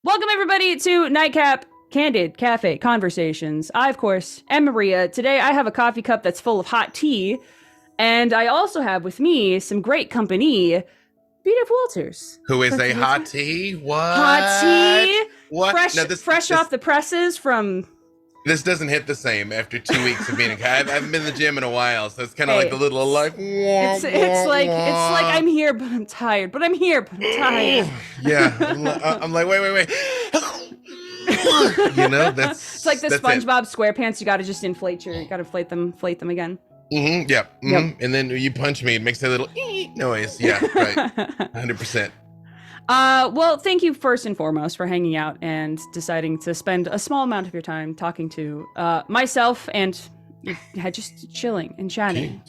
Welcome, everybody, to Nightcap Candid Cafe Conversations. I, of course, am Maria. Today, I have a coffee cup that's full of hot tea, and I also have with me some great company. B.F. Walters. Who is a hot tea? What? Hot tea? What? Fresh, No, fresh off the presses from... This doesn't hit the same after 2 weeks of being I haven't been in the gym in a while, so it's kind of like the little like. It's like I'm here, but I'm tired. But I'm here, but I'm tired. Yeah, I'm like wait. You know, that's it's like the SpongeBob SquarePants. You got to just inflate them again. Mm-hmm. Yeah. Mm-hmm. Yep. And then you punch me, it makes that little noise. Yeah, right. 100%. Well, thank you first and foremost for hanging out and deciding to spend a small amount of your time talking to myself and just chilling and chatting.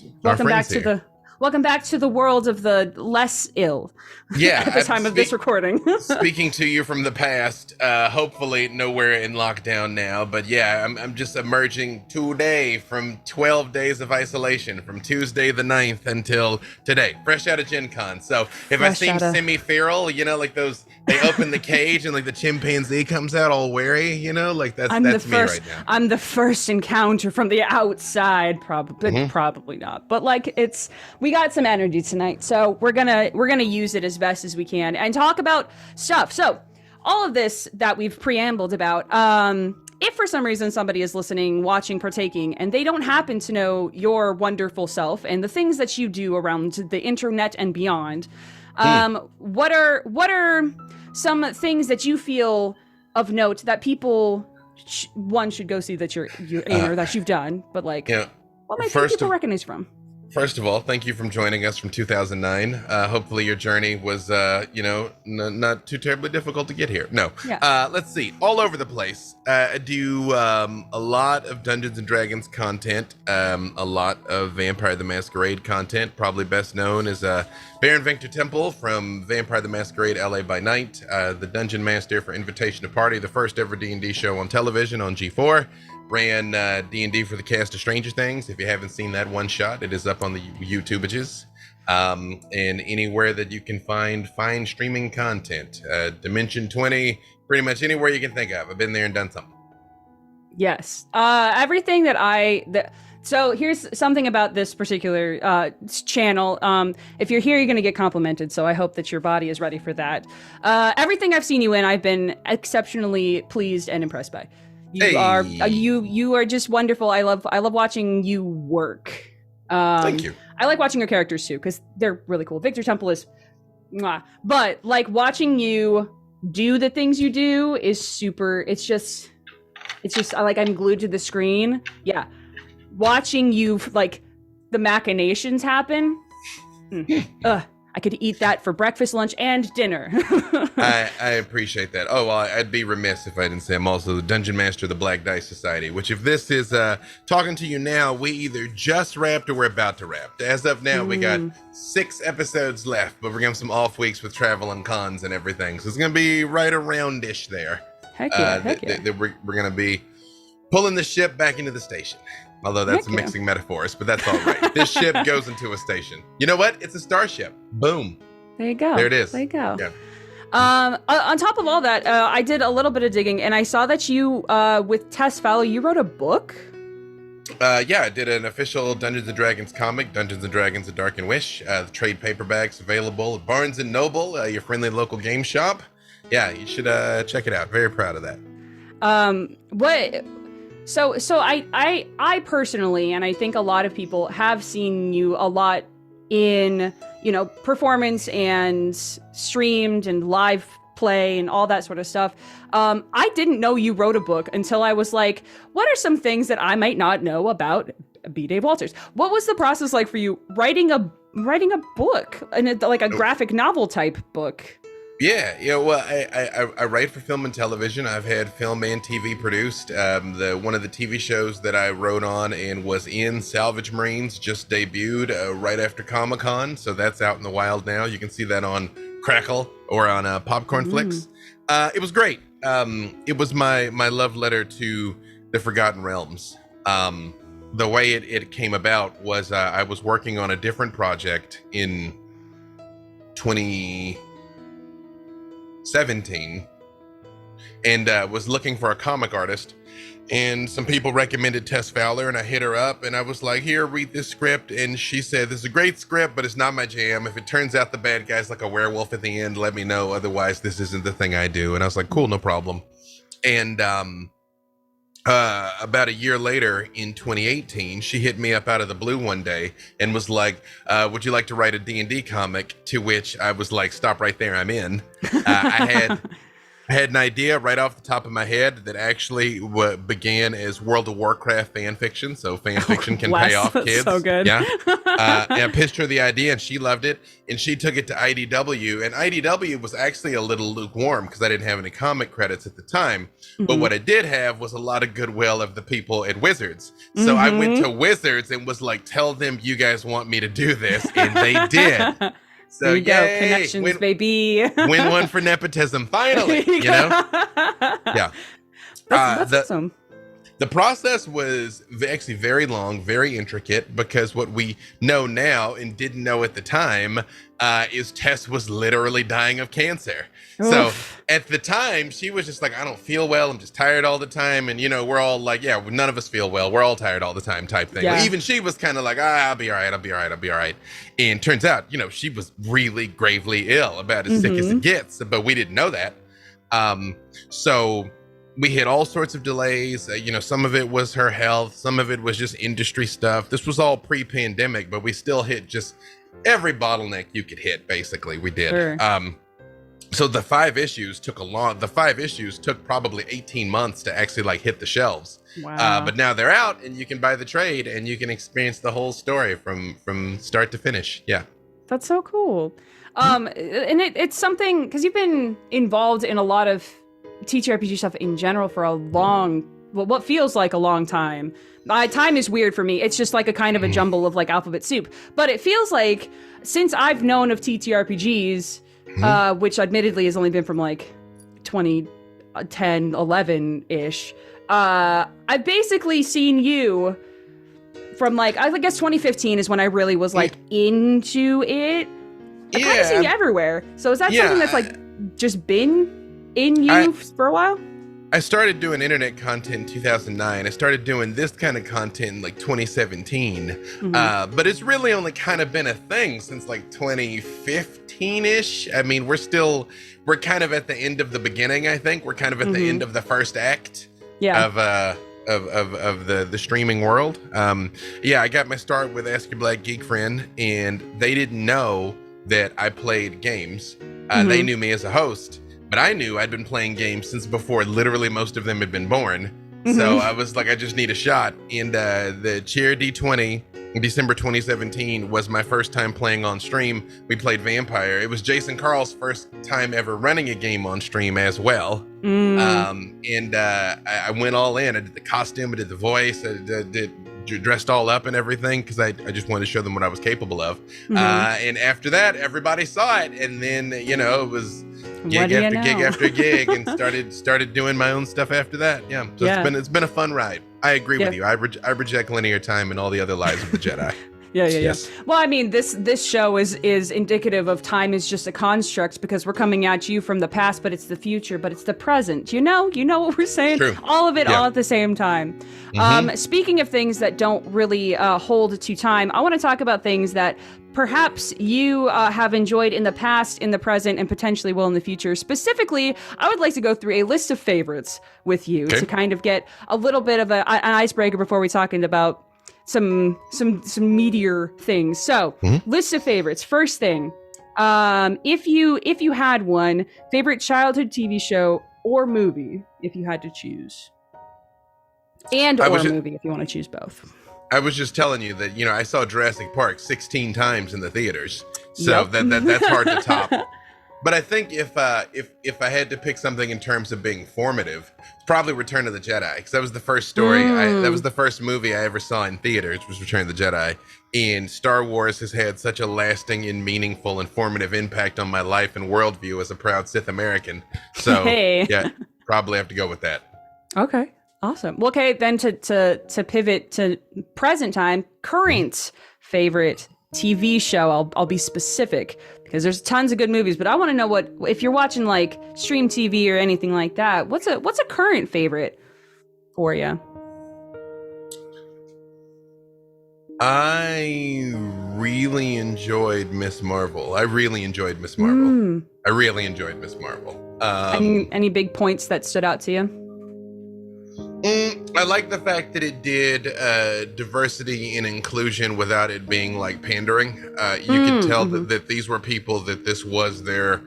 Welcome back to the world of the less ill. Yeah, at the time of this recording. Speaking to you from the past, hopefully nowhere in lockdown now, but yeah, I'm just emerging today from 12 days of isolation, from Tuesday the 9th until today, fresh out of Gen Con. So if I seem semi-feral, you know, like those, they open the cage and like the chimpanzee comes out all wary, you know, like that's me right now. I'm the first encounter from the outside, probably not, but like we got some energy tonight, so we're gonna use it as best as we can and talk about stuff. So all of this that we've preambled about, if for some reason somebody is listening, watching, partaking, and they don't happen to know your wonderful self and the things that you do around the internet and beyond, what are some things that you feel of note that people should go see that you're in or that you've done, but like what might people recognize from? First of all, thank you for joining us from 2009. Hopefully your journey was, not too terribly difficult to get here. No. Yeah. Let's see. All over the place. I do a lot of Dungeons & Dragons content, a lot of Vampire the Masquerade content, probably best known as Baron Victor Temple from Vampire the Masquerade LA by Night, the Dungeon Master for Invitation to Party, the first ever D&D show on television on G4. Ran D&D for the cast of Stranger Things. If you haven't seen that one shot, it is up on the YouTubages. And anywhere that you can find fine streaming content. Dimension 20, pretty much anywhere you can think of. I've been there and done something. Yes. Everything so here's something about this particular channel. If you're here, you're going to get complimented. So I hope that your body is ready for that. Everything I've seen you in, I've been exceptionally pleased and impressed by. You are just wonderful. I love watching you work. Thank you. I like watching your characters too because they're really cool. Victor Temple is, but like watching you do the things you do is super. It's just like I'm glued to the screen. Yeah, watching you like the machinations happen. I could eat that for breakfast, lunch, and dinner. I appreciate that. Oh, well, I'd be remiss if I didn't say I'm also the Dungeon Master of the Black Dice Society, which if this is talking to you now, we either just wrapped or we're about to wrap. As of now, we got 6 episodes left, but we're going to have some off weeks with travel and cons and everything. So it's going to be right around-ish there. Heck yeah. We're going to be pulling the ship back into the station. Although that's mixing metaphors, but that's all right. This ship goes into a station. You know what? It's a starship. Boom. There you go. There it is. There you go. Yeah. On top of all that, I did a little bit of digging, and I saw that you, with Tess Fallow, you wrote a book? Yeah, I did an official Dungeons & Dragons comic, Dungeons & Dragons: A Dark Wish. The trade paperbacks available at Barnes & Noble, your friendly local game shop. Yeah, you should check it out. Very proud of that. So I personally, and I think a lot of people have seen you a lot in, performance and streamed and live play and all that sort of stuff. I didn't know you wrote a book until I was like, what are some things that I might not know about B. Dave Walters? What was the process like for you writing a book, and like a graphic novel type book? Yeah, well, I write for film and television. I've had film and TV produced. One of the TV shows that I wrote on and was in, Salvage Marines, just debuted right after Comic-Con, so that's out in the wild now. You can see that on Crackle or on Popcorn Flicks. It was great. It was my love letter to the Forgotten Realms. The way it came about was I was working on a different project in 2017 and was looking for a comic artist. And some people recommended Tess Fowler, and I hit her up, and I was like, here, read this script. And she said, this is a great script, but it's not my jam. If it turns out the bad guy's like a werewolf at the end, let me know. Otherwise, this isn't the thing I do. And I was like, cool, no problem. And about a year later in 2018, she hit me up out of the blue one day and was like, would you like to write a D&D comic? To which I was like, stop right there, I'm in. I had an idea right off the top of my head that actually began as World of Warcraft fan fiction. So fan fiction can pay off kids. So good. Yeah. And I pitched her the idea and she loved it. And she took it to IDW. And IDW was actually a little lukewarm because I didn't have any comic credits at the time. But what I did have was a lot of goodwill of the people at Wizards. So I went to Wizards and was like, tell them you guys want me to do this. And they did. So there you go, connections, baby. Win one for nepotism, finally. You know, yeah. That's awesome. The process was actually very long, very intricate, because what we know now and didn't know at the time is Tess was literally dying of cancer. Oof. So at the time, she was just like, I don't feel well. I'm just tired all the time. And, you know, we're all like, yeah, none of us feel well. We're all tired all the time type thing. Yeah. Even she was kind of like, I'll be all right. I'll be all right. I'll be all right. And turns out, you know, she was really gravely ill, about as sick as it gets. But we didn't know that. So we hit all sorts of delays. You know, some of it was her health. Some of it was just industry stuff. This was all pre-pandemic, but we still hit just every bottleneck you could hit. Basically, we did. Sure. So the 5 issues took probably 18 months to actually like hit the shelves. Wow. But now they're out and you can buy the trade and you can experience the whole story from start to finish. Yeah. That's so cool. And it's something, because you've been involved in a lot of TTRPG stuff in general for a what feels like a long time. Time is weird for me. It's just like a kind of a jumble of like alphabet soup. But it feels like since I've known of TTRPGs, which admittedly has only been from like 2010, 11-ish, I've basically seen you from like, I guess 2015 is when I really was like into it. I've kind of seen you everywhere. So is that something that's like just been in you for a while? I started doing internet content in 2009. I started doing this kind of content in like 2017. But it's really only kind of been a thing since like 2015-ish. I mean, we're kind of at the end of the beginning, I think. We're kind of at the end of the first act of the streaming world. I got my start with Ask Your Black Geek Friend, and they didn't know that I played games. They knew me as a host. But I knew I'd been playing games since before literally most of them had been born. So I was like, I just need a shot. And the Cheer D20 in December 2017 was my first time playing on stream. We played Vampire. It was Jason Carl's first time ever running a game on stream as well. I went all in. I did the costume, I did the voice, I did dressed all up and everything because I just wanted to show them what I was capable of. And after that, everybody saw it. And then, you know, it was gig after gig and started doing my own stuff after that. Yeah. So it's been a fun ride. I agree with you. I reject linear time and all the other lies of the Jedi. Yes. Well, I mean, this show is indicative of time is just a construct because we're coming at you from the past, but it's the future, but it's the present. You know what we're saying? True. All of it, all at the same time. Speaking of things that don't really hold to time, I want to talk about things that perhaps you have enjoyed in the past, in the present, and potentially will in the future. Specifically, I would like to go through a list of favorites with you to kind of get a little bit of an icebreaker before we talk about some meatier things. So, list of favorites. First thing, if you had one, favorite childhood TV show or movie, if you had to choose, or movie if you want to choose both. I was just telling you that, you know, I saw Jurassic Park 16 times in the theaters, so that's hard to top. But I think if I had to pick something in terms of being formative, probably Return of the Jedi, because that was the first story. That was the first movie I ever saw in theaters, was Return of the Jedi. And Star Wars has had such a lasting and meaningful and formative impact on my life and worldview as a proud Sith American. So yeah, probably have to go with that. Okay. Awesome. Well, okay, then to pivot to present time, current favorite TV show. I'll be specific. because there's tons of good movies, but I want to know what, if you're watching like stream TV or anything like that, what's a current favorite for you? I really enjoyed Miss Marvel. I really enjoyed Miss Marvel. Any big points that stood out to you? I like the fact that it did diversity and inclusion without it being like pandering. You could tell that these were people that this was their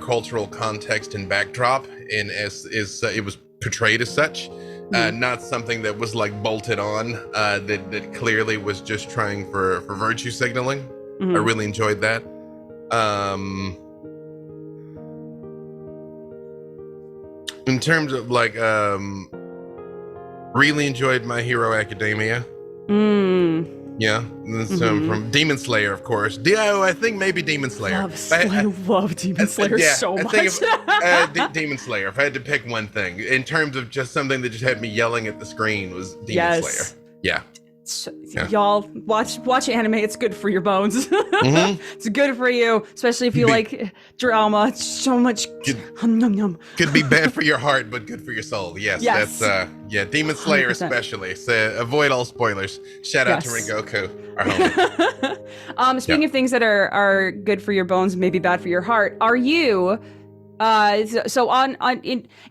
cultural context and backdrop, and as it was portrayed as such. Not something that was like bolted on, that clearly was just trying for virtue signaling. I really enjoyed that. In terms of like, really enjoyed My Hero Academia. Yeah, from Demon Slayer, of course. I think maybe Demon Slayer. I love Demon Slayer so much. Demon Slayer. If I had to pick one thing, in terms of just something that just had me yelling at the screen, was Demon Slayer. Yeah. Y'all watch anime. It's good for your bones. It's good for you, especially if you like drama. It's so much. Could be bad for your heart, but good for your soul. Yes. That's Demon Slayer 100%. Especially. So avoid all spoilers. Shout out to Rengoku, our homie. Speaking of things that are good for your bones, maybe bad for your heart, are you? So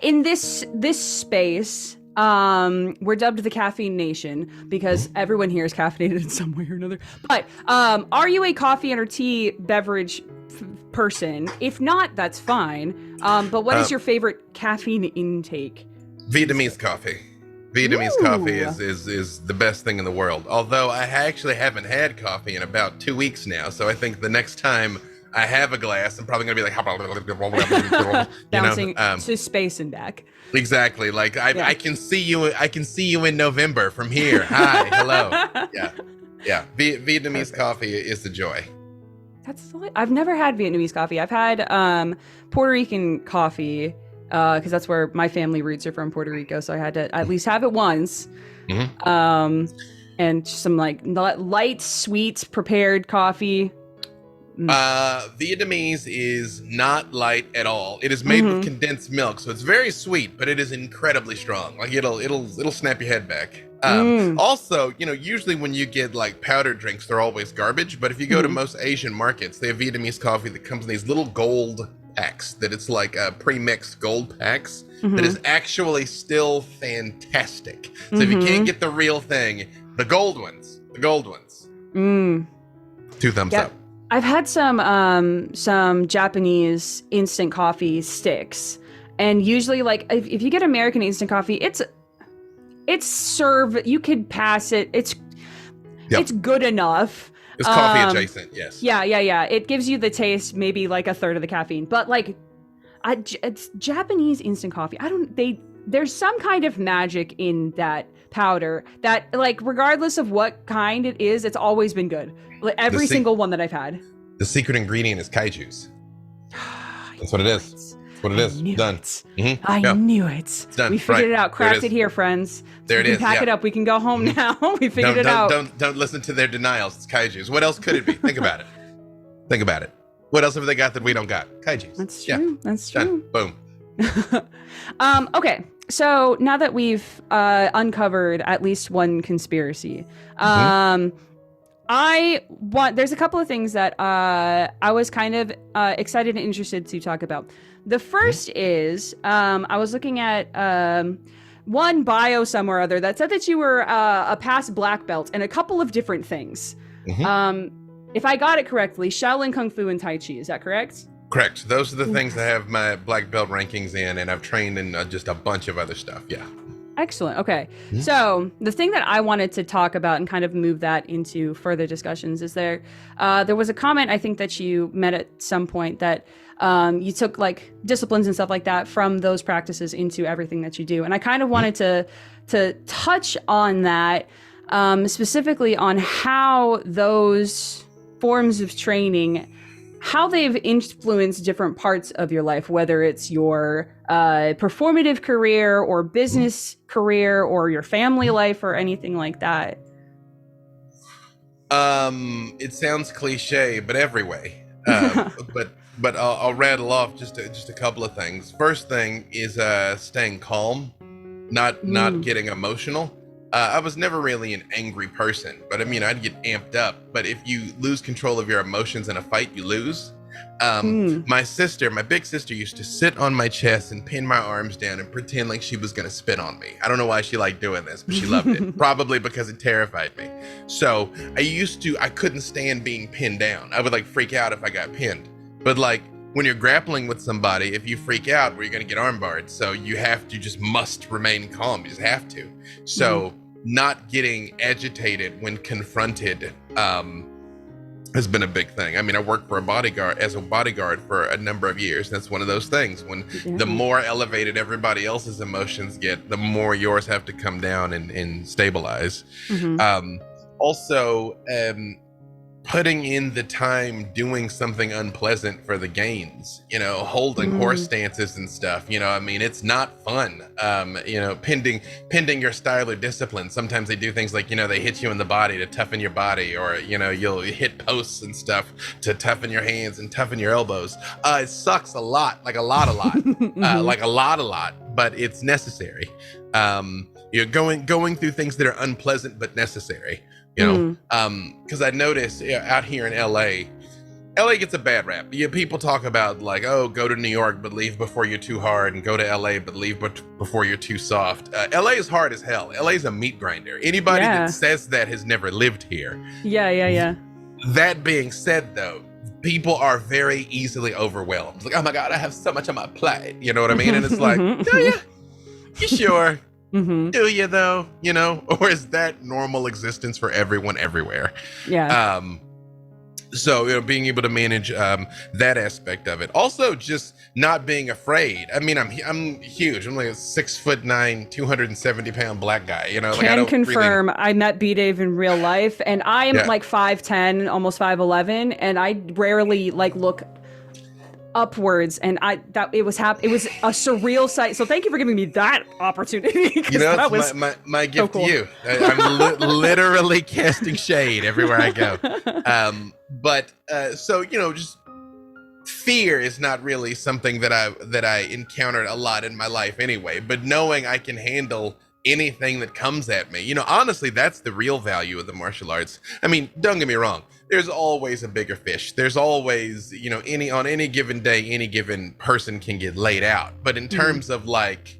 in this space. We're dubbed the Caffeine Nation because everyone here is caffeinated in some way or another. But are you a coffee and or tea beverage person? If not, that's fine. But what is your favorite caffeine intake? Vietnamese coffee. Vietnamese coffee is the best thing in the world. Although I actually haven't had coffee in about 2 weeks now, so I think the next time I have a glass, I'm probably gonna be like bouncing to space and back. Exactly. Like I can see you. I can see you in November from here. Hi, hello. Yeah. Vietnamese coffee is the joy. I've never had Vietnamese coffee. I've had Puerto Rican coffee because that's where my family roots are from, Puerto Rico. So I had to at least have it once. And some like light, sweet, prepared coffee. Vietnamese is not light at all. It is made with condensed milk, so it's very sweet, but it is incredibly strong. Like it'll snap your head back. Also, usually when you get like powdered drinks, they're always garbage. But if you go to most Asian markets, they have Vietnamese coffee that comes in these little gold packs. That it's like pre-mixed gold packs that is actually still fantastic. So if you can't get the real thing, the gold ones. 2 thumbs up. I've had some Japanese instant coffee sticks, and usually like if you get American instant coffee, it's served. You could pass it. It's good enough. It's coffee adjacent. Yes. Yeah. It gives you the taste, maybe like a third of the caffeine, but like it's Japanese instant coffee. There's some kind of magic in that powder that, like, regardless of what kind it is, it's always been good. Like every single one that I've had. The secret ingredient is kai juice. That's what it is. That's what it is. Done. I knew it. It's done. We figured it out. Craft it here, friends. There it is. Pack it up. We can go home now. We figured it out. Don't listen to their denials. It's kai juice. What else could it be? Think about it. What else have they got that we don't got? Kai juice. That's true. That's true. Boom. Okay. So now that we've uncovered at least one conspiracy, there's a couple of things that I was kind of excited and interested to talk about. The first is I was looking at one bio somewhere or other that said that you were a past black belt in a couple of different things. If I got it correctly, Shaolin Kung Fu and Tai Chi, is that correct? Correct. Those are the things I have my black belt rankings in, and I've trained in just a bunch of other stuff. Yeah. Excellent. Okay. So the thing that I wanted to talk about and kind of move that into further discussions is there was a comment, I think, that you met at some point that you took like disciplines and stuff like that from those practices into everything that you do. And I kind of wanted to touch on that, specifically on how those forms of training, how they've influenced different parts of your life, whether it's your performative career or business career or your family life or anything like that. It sounds cliche, but every way. But I'll rattle off just a couple of things. First thing is staying calm, not getting emotional. I was never really an angry person, but I mean, I'd get amped up. But if you lose control of your emotions in a fight, you lose. My big sister used to sit on my chest and pin my arms down and pretend like she was going to spit on me. I don't know why she liked doing this, but she loved it. Probably because it terrified me. So I couldn't stand being pinned down. I would like freak out if I got pinned. But like when you're grappling with somebody, if you freak out, well, you're going to get armbarred. So you must remain calm. You just have to. So not getting agitated when confronted has been a big thing. I mean, I worked as a bodyguard for a number of years. That's one of those things when the more elevated everybody else's emotions get, the more yours have to come down and stabilize. Also, putting in the time doing something unpleasant for the gains, holding horse stances and stuff, I mean, it's not fun. Pending your style or discipline. Sometimes they do things like, they hit you in the body to toughen your body, or, you'll hit posts and stuff to toughen your hands and toughen your elbows. It sucks a lot, like a lot, like a lot, but it's necessary. You're going through things that are unpleasant, but necessary. Because I noticed out here in LA gets a bad rap. People talk about like, oh, go to New York, but leave before you're too hard, and go to LA, but leave before you're too soft. LA is hard as hell. LA is a meat grinder. Anybody that says that has never lived here. Yeah. That being said, though, people are very easily overwhelmed. It's like, oh my God, I have so much on my plate. You know what I mean? And it's like, oh yeah, you sure? Do you though? Or is that normal existence for everyone everywhere? Yeah. So being able to manage that aspect of it. Also, just not being afraid. I mean, I'm huge. I'm like a 6'9", 270-pound black guy. Can confirm. I met B-Dave in real life, and I'm like 5'10", almost 5'11", and I rarely look upwards, and it was a surreal sight. So thank you for giving me that opportunity. That was my gift to you. I'm literally casting shade everywhere I go. So just fear is not really something that I encountered a lot in my life anyway. But knowing I can handle anything that comes at me, honestly, that's the real value of the martial arts. I mean, don't get me wrong. There's always a bigger fish. There's always, on any given day, any given person can get laid out. But in terms of like,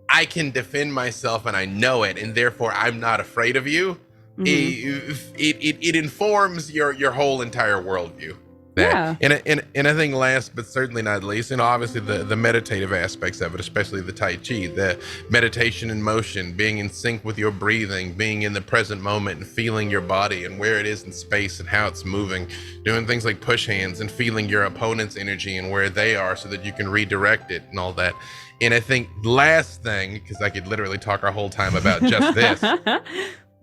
I can defend myself and I know it, and therefore I'm not afraid of you. It informs your whole entire worldview. And I think last but certainly not least, obviously the meditative aspects of it, especially the Tai Chi, the meditation in motion, being in sync with your breathing, being in the present moment and feeling your body and where it is in space and how it's moving, doing things like push hands and feeling your opponent's energy and where they are so that you can redirect it and all that. And I think last thing, because I could literally talk our whole time about just this,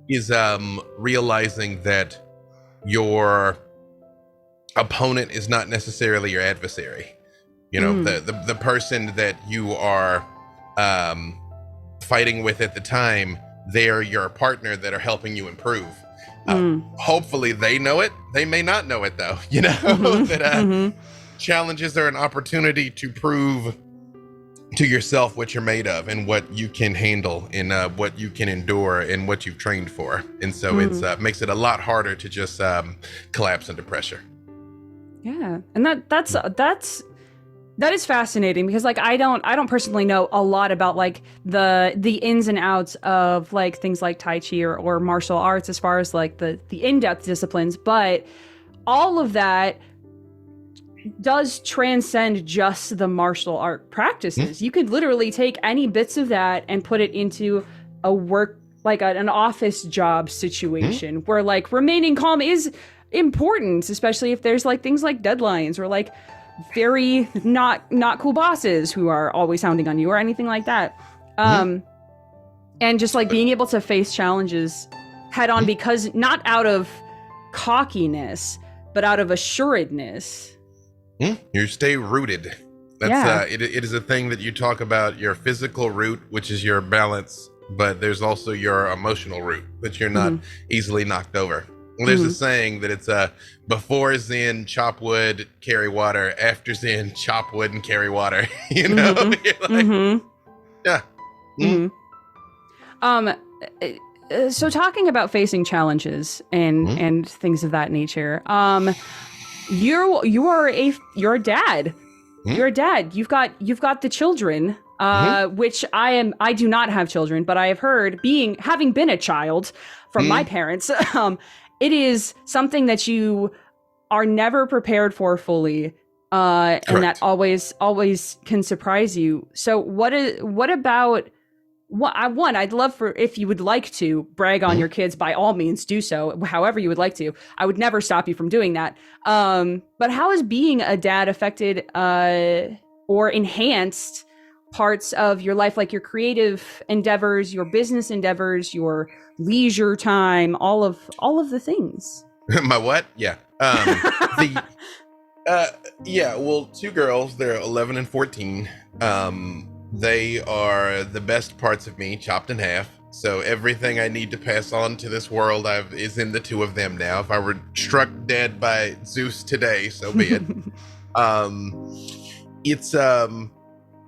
is realizing that your opponent is not necessarily your adversary. The person that you are fighting with at the time, they're your partner that are helping you improve. Hopefully they know it. They may not know it though. That challenges are an opportunity to prove to yourself what you're made of and what you can handle and what you can endure and what you've trained for. And so it makes it a lot harder to just collapse under pressure. Yeah, and that is fascinating because I don't personally know a lot about the ins and outs of things like Tai Chi or martial arts as far as the in-depth disciplines, but all of that does transcend just the martial art practices. You could literally take any bits of that and put it into a work an office job situation where remaining calm is important, especially if there's things like deadlines or very not cool bosses who are always hounding on you or anything like that. And just being able to face challenges head on because not out of cockiness, but out of assuredness. You stay rooted. That's it is a thing that you talk about, your physical root, which is your balance, but there's also your emotional root that you're not easily knocked over. There's a saying that it's before Zen, chop wood, carry water. After Zen, chop wood and carry water. You know? Yeah. So talking about facing challenges and things of that nature, you're a dad. You're a dad. You've got the children, which I do not have children, but I have heard having been a child from my parents, it is something that you are never prepared for fully. And that always can surprise you. So what about I'd love for, if you would like to brag on your kids, by all means do so, however you would like to. I would never stop you from doing that. But how has being a dad affected or enhanced parts of your life, like your creative endeavors, your business endeavors, your leisure time, all of the things? My what? Yeah. Well, two girls, they're 11 and 14. They are the best parts of me, chopped in half. So everything I need to pass on to this world is in the two of them now. If I were struck dead by Zeus today, so be it.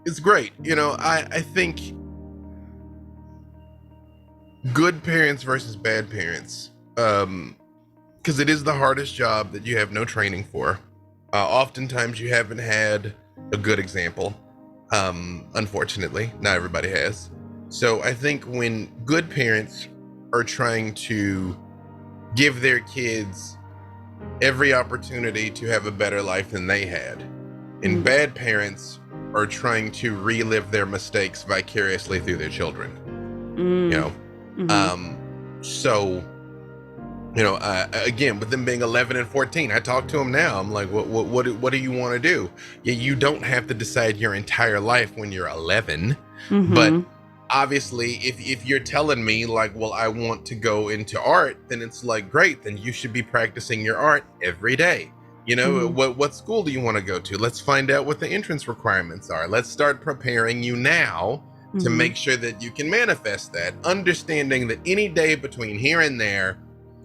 It's great. You know, I think good parents versus bad parents, because it is the hardest job that you have no training for. Oftentimes you haven't had a good example. Unfortunately, not everybody has. So I think when good parents are trying to give their kids every opportunity to have a better life than they had, and bad parents are trying to relive their mistakes vicariously through their children, you know? So, you know, again, with them being 11 and 14, I talk to them now. I'm like, what do you want to do? Yeah, you don't have to decide your entire life when you're 11, but obviously if you're telling me like, well, I want to go into art, then it's like, great, then you should be practicing your art every day. You know, what school do you want to go to? Let's find out what the entrance requirements are. Let's start preparing you now to make sure that you can manifest that, understanding that any day between here and there,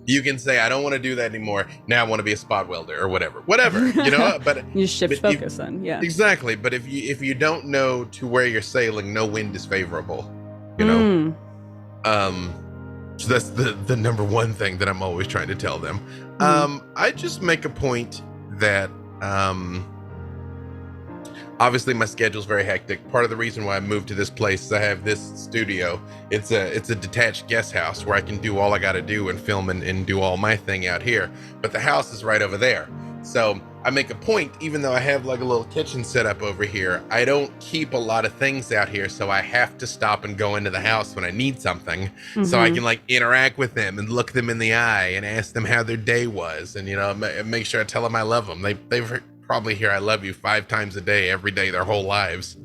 you can say, I don't want to do that anymore. Now I want to be a spot welder or whatever, you know, but you shift focus then. Yeah, exactly. But if you don't know to where you're sailing, no wind is favorable, you know? So that's the number one thing that I'm always trying to tell them. I just make a point that, obviously my schedule's very hectic. Part of the reason why I moved to this place is I have this studio. It's a detached guest house where I can do all I got to do and film and do all my thing out here. But the house is right over there. So I make a point, even though I have like a little kitchen set up over here, I don't keep a lot of things out here. So I have to stop and go into the house when I need something so I can like interact with them and look them in the eye and ask them how their day was. And, you know, make sure I tell them I love them. They've probably hear I love you 5 times a day, every day, their whole lives.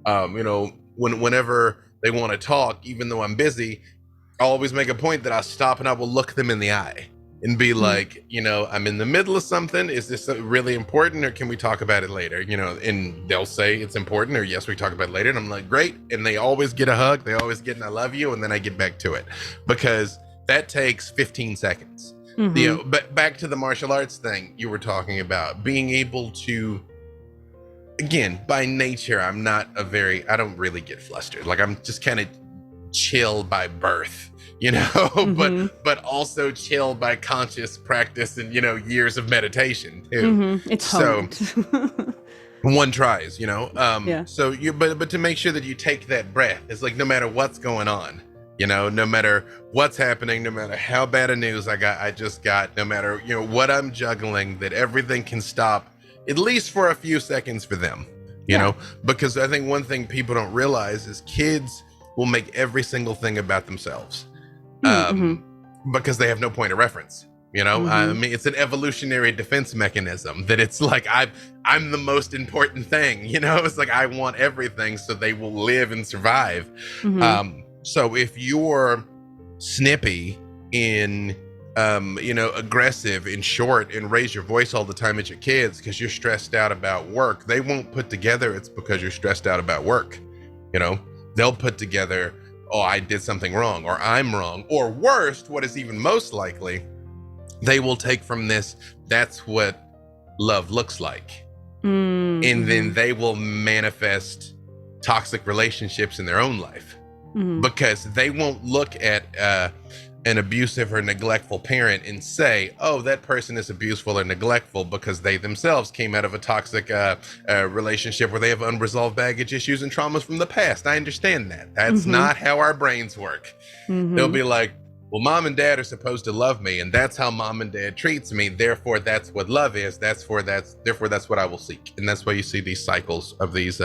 You know, whenever they want to talk, even though I'm busy, I'll always make a point that I'll stop and I will look them in the eye and be like, you know, I'm in the middle of something. Is this really important, or can we talk about it later? You know, and they'll say it's important, or yes, we talk about it later. And I'm like, great. And they always get a hug. They always get an I love you. And then I get back to it, because that takes 15 seconds. You know, but back to the martial arts thing you were talking about, being able to, again, by nature, I don't really get flustered. Like, I'm just kind of chill by birth, you know, but also chill by conscious practice and, you know, years of meditation too. It's so one tries, you know. So but to make sure that you take that breath, it's like, no matter what's going on, you know, no matter what's happening, no matter how bad a news I just got, no matter, you know, what I'm juggling, that everything can stop at least for a few seconds for them, you know, because I think one thing people don't realize is kids will make every single thing about themselves, because they have no point of reference, you know. I mean, it's an evolutionary defense mechanism that it's like, I'm the most important thing, you know. It's like, I want everything so they will live and survive. So if you're snippy in, you know, aggressive and short and raise your voice all the time at your kids because you're stressed out about work, they won't put together it's because you're stressed out about work. You know, they'll put together, oh, I did something wrong, or I'm wrong, or worst, what is even most likely, they will take from this, that's what love looks like. Mm-hmm. And then they will manifest toxic relationships in their own life, because they won't look at an abusive or neglectful parent and say, oh, that person is abuseful or neglectful because they themselves came out of a toxic relationship where they have unresolved baggage issues and traumas from the past. I understand that. That's not how our brains work. They'll be like, well, mom and dad are supposed to love me, and that's how mom and dad treats me. Therefore, that's what love is. Therefore, that's what I will seek. And that's why you see these cycles of these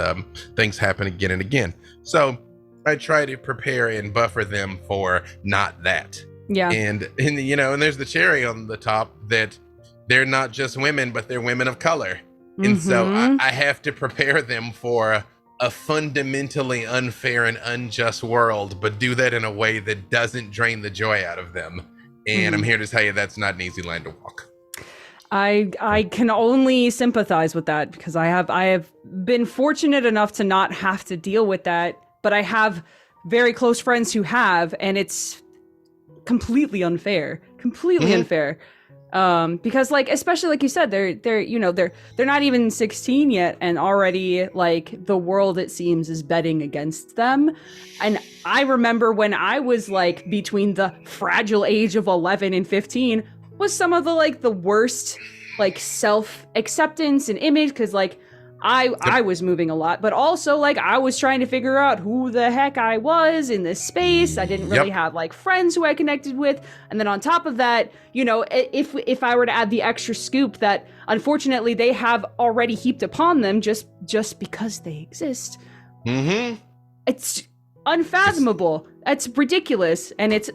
things happen again and again. So I try to prepare and buffer them for not that. Yeah. And you know, and there's the cherry on the top that they're not just women, but they're women of color. And so I have to prepare them for a fundamentally unfair and unjust world, but do that in a way that doesn't drain the joy out of them. And I'm here to tell you that's not an easy line to walk. I can only sympathize with that, because I have been fortunate enough to not have to deal with that, but I have very close friends who have, and it's completely unfair. Unfair. Because, like, especially like you said, they're you know, they're not even 16 yet, and already, like, the world, it seems, is betting against them. And I remember when I was, like, between the fragile age of 11 and 15 was some of the, like, the worst, like, self-acceptance and image, because, like, I was moving a lot, but also, like, I was trying to figure out who the heck I was in this space. I didn't really have, like, friends who I connected with. And then on top of that, you know, if I were to add the extra scoop that unfortunately they have already heaped upon them just because they exist. It's unfathomable. It's ridiculous, and it's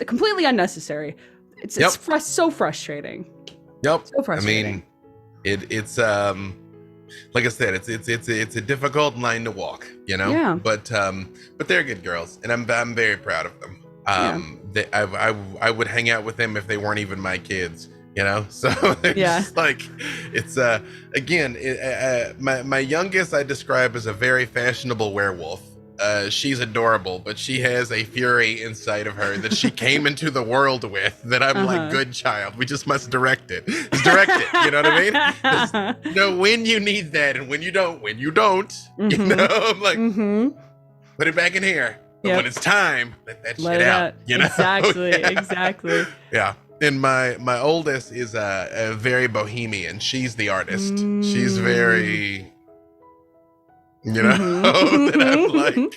completely unnecessary. It's so frustrating. So frustrating. I mean, it's like I said, it's a difficult line to walk, you know. Yeah. But they're good girls, and I'm very proud of them. I would hang out with them if they weren't even my kids, you know. So just like, it's again, my youngest I describe as a very fashionable werewolf. She's adorable, but she has a fury inside of her that she came into the world with, that I'm like, good child, we just must direct it. Just direct it, you know what I mean? Just know when you need that and when you don't, you know. I'm like, put it back in here. But when it's time, let that shit out. You know? Exactly. Yeah. And my oldest is a very bohemian. She's the artist. She's very, you know, that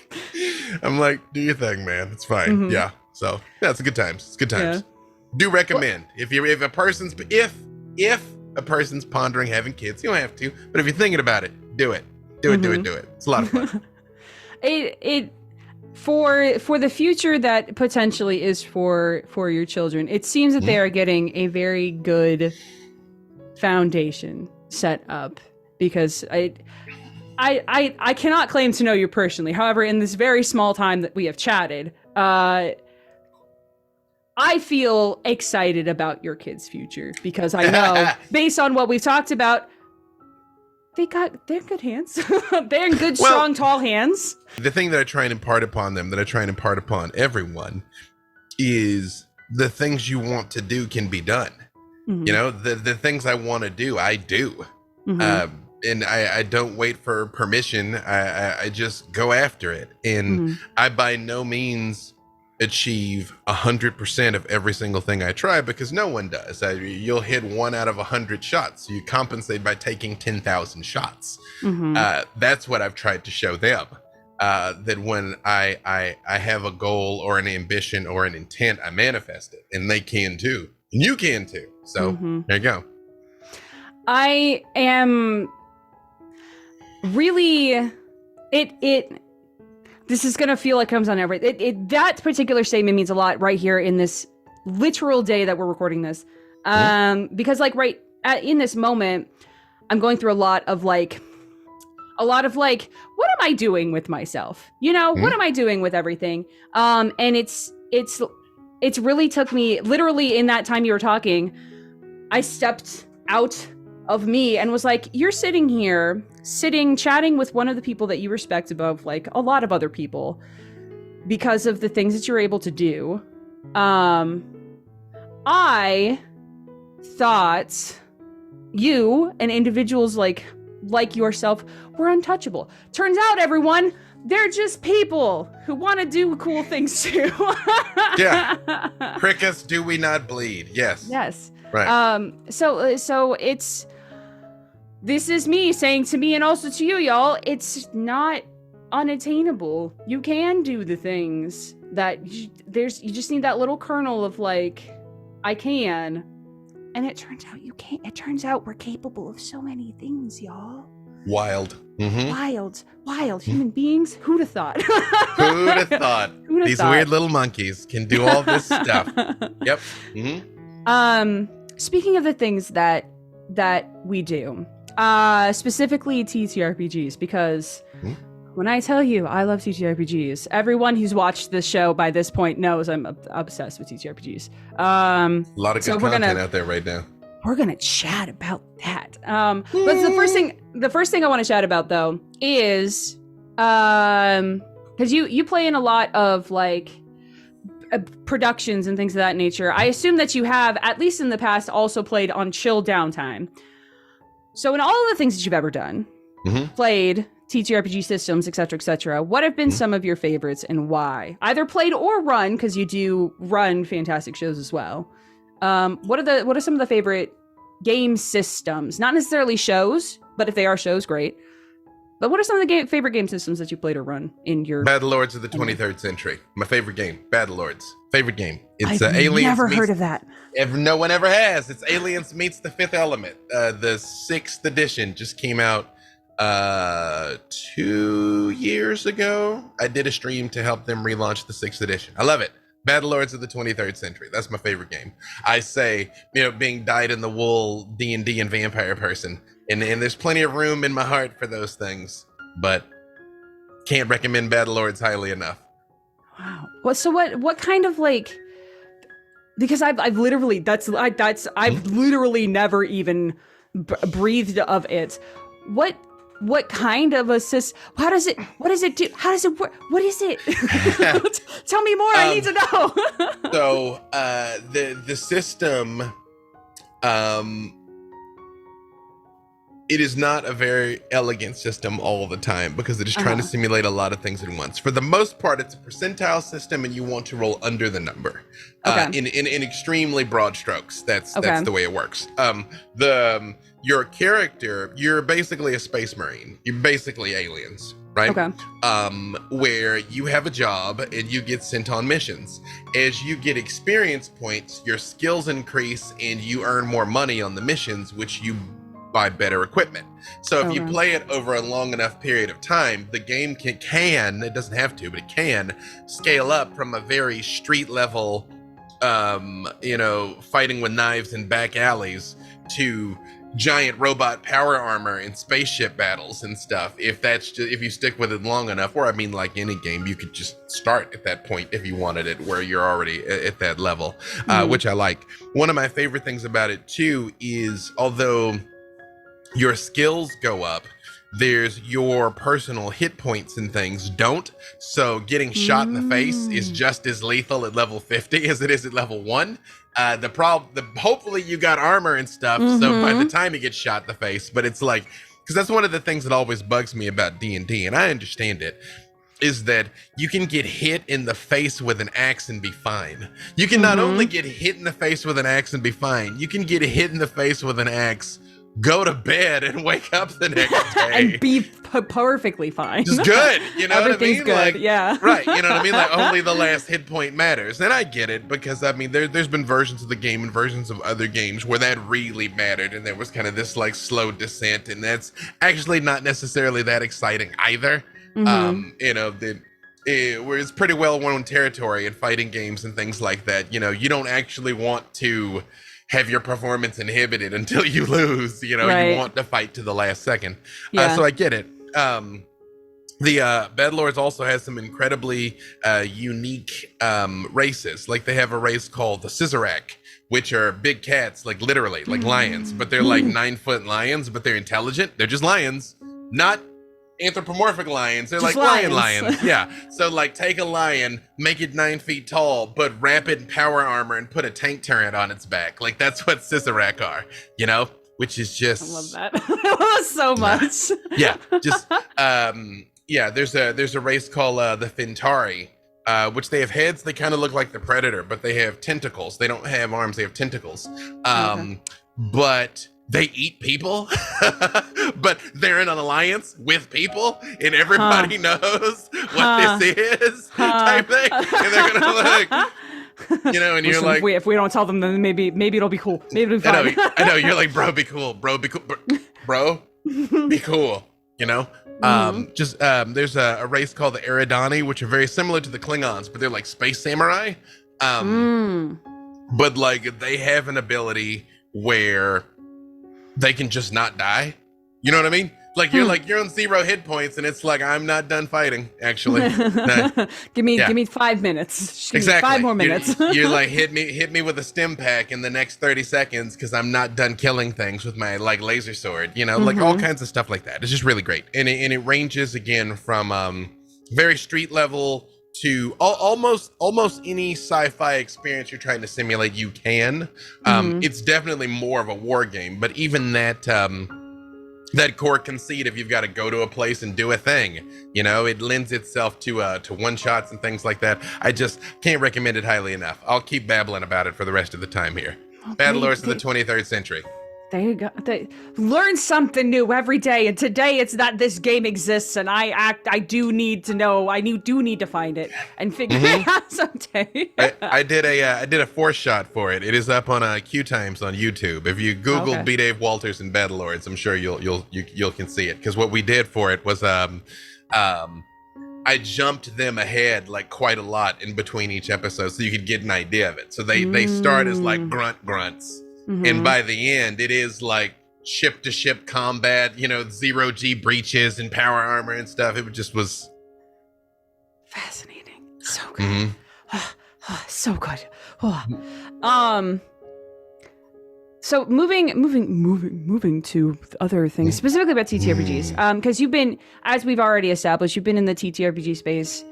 I'm like, do your thing, man. It's fine. Yeah. So yeah, it's good times. It's good times. Do recommend if a person's pondering having kids, you don't have to, but if you're thinking about it, do it. Do it. It's a lot of fun. It for the future that potentially is for your children, it seems that they are getting a very good foundation set up, because I cannot claim to know you personally. However, in this very small time that we have chatted, I feel excited about your kids' future, because I know, based on what we've talked about, they're good hands. They're in good, strong, tall hands. The thing that I try and impart upon them, that I try and impart upon everyone, is the things you want to do can be done. You know, the things I want to do, I do. And I don't wait for permission. I just go after it. And I by no means achieve 100% of every single thing I try, because no one does. You'll hit 1 out of 100 shots. You compensate by taking 10,000 shots. That's what I've tried to show them. That when I have a goal or an ambition or an intent, I manifest it, and they can too, and you can too. So there you go. I am really this is gonna feel like comes on everything. That particular statement means a lot right here in this literal day that we're recording this, because like in this moment, I'm going through a lot of like, what am I doing with myself? You know, what am I doing with everything? And it's really took me, literally in that time you were talking, I stepped out of me and was like, you're sitting here, chatting with one of the people that you respect above like a lot of other people because of the things that you're able to do. I thought you and individuals like yourself were untouchable. Turns out, everyone, they're just people who want to do cool things too. Yeah. Prick us, do we not bleed? Yes. Yes. Right. So this is me saying to me and also to you, y'all, it's not unattainable. You can do the things that you just need that little kernel of like, I can. And it turns out you can't. It turns out we're capable of so many things, y'all. Wild. Wild human beings. Who'd have thought? Who'd have thought? These weird little monkeys can do all this stuff. Yep. Speaking of the things that we do, specifically TTRPGs, because when I tell you I love TTRPGs, everyone who's watched this show by this point knows I'm obsessed with TTRPGs. A lot of good content out there right now. We're gonna chat about that. But the first thing I want to chat about though is because you play in a lot of like productions and things of that nature. I assume that you have, at least in the past, also played on chill downtime. So in all of the things that you've ever done, played TTRPG systems, etc., what have been some of your favorites and why? Either played or run, because you do run fantastic shows as well. What are some of the favorite game systems? Not necessarily shows, but if they are shows, great. But what are some of the favorite game systems that you played or run in your... Battle Lords of the 23rd Century. My favorite game. Battle Lords. Favorite game. It's I've Aliens. Never heard of that. No one ever has. It's Aliens meets the Fifth Element. The 6th edition just came out 2 years ago. I did a stream to help them relaunch the 6th edition. I love it. Battle Lords of the 23rd Century. That's my favorite game. I say, being dyed-in-the-wool D&D and vampire person. And there's plenty of room in my heart for those things, but can't recommend Battle Lords highly enough. Wow. What kind of like? Because I've literally never even breathed of it. What kind of a system? What does it do? How does it work? What is it? Tell me more. I need to know. So the system, it is not a very elegant system all the time because it is trying to simulate a lot of things at once. For the most part, it's a percentile system, and you want to roll under the number. In extremely broad strokes. That's the way it works. Your character, you're basically a space marine. You're basically aliens, right? Okay. Where you have a job and you get sent on missions. As you get experience points, your skills increase and you earn more money on the missions, which you buy better equipment. So if you play it over a long enough period of time, the game can, it doesn't have to, but it can scale up from a very street level, fighting with knives in back alleys to giant robot power armor and spaceship battles and stuff. If you stick with it long enough, or I mean, like any game, you could just start at that point if you wanted it, where you're already at that level, which I like. One of my favorite things about it too is, although your skills go up, there's your personal hit points and things don't. So getting shot in the face is just as lethal at level 50 as it is at level 1. Hopefully you got armor and stuff, so by the time you get shot in the face, but it's like, because that's one of the things that always bugs me about D&D, and I understand it, is that you can get hit in the face with an axe and be fine. You can not only get hit in the face with an axe and be fine, you can get hit in the face with an axe, go to bed, and wake up the next day and be perfectly fine. Just good, you know what I Everything's mean? good, like, yeah. Right, you know what I mean? Like, only the last hit point matters. And I get it, because I mean, there's been versions of the game and versions of other games where that really mattered, and there was kind of this like slow descent, and that's actually not necessarily that exciting either. Where it's pretty well-known territory in fighting games and things like that. You don't actually want to have your performance inhibited until you lose. You want to fight to the last second. So I get it. The Battle Lords also has some incredibly unique races. Like, they have a race called the Scissorak, which are big cats, like literally, like lions, but they're like 9-foot lions, but they're intelligent. They're just lions, not anthropomorphic lions. They're Just like lions. lions. Yeah. So like take a lion, make it 9 feet tall, but wrap it in power armor and put a tank turret on its back. Like that's what Scissorak are, you know? Which is just I love that. I love it so much. Yeah. Just yeah, there's a race called the Fintari, which they have heads, they kind of look like the Predator, but they have tentacles. They don't have arms, they have tentacles. Okay. But they eat people, but they're in an alliance with people, and everybody knows what this is, type thing. And they're gonna like, you know, and you're like, if we don't tell them, then maybe it'll be cool. Maybe it'll be fine. I know. You're like, bro, be cool, bro, be cool, bro, be cool. You know, there's a race called the Eridani, which are very similar to the Klingons, but they're like space samurai. But like they have an ability where they can just not die. You know what I mean? Like you're on 0 hit points, and it's like I'm not done fighting. Actually, give me 5 minutes. Just give me exactly. 5 more minutes. You're like hit me with a stim pack in the next 30 seconds because I'm not done killing things with my like laser sword. You know, like all kinds of stuff like that. It's just really great, and it ranges again from very street level to almost any sci-fi experience you're trying to simulate. You can. It's definitely more of a war game, but even that core conceit of you've got to go to a place and do a thing, you know, it lends itself to one shots and things like that. I just can't recommend it highly enough. I'll keep babbling about it for the rest of the time here. Battlelords of the 23rd century. There you go. Learn something new every day, and today it's that this game exists, and I do need to know. I do need to find it and figure it out someday. I did a force shot for it. It is up on Q Times on YouTube. If you Google B. Dave Walters and Battlelords, I'm sure you can see it. Because what we did for it was I jumped them ahead like quite a lot in between each episode, so you could get an idea of it. So they start as like grunts. And by the end, it is like ship to ship combat, you know, 0G breaches and power armor and stuff. It just was fascinating. So good. So good. So moving to other things, specifically about TTRPGs. Because you've been, as we've already established, you've been in the TTRPG space.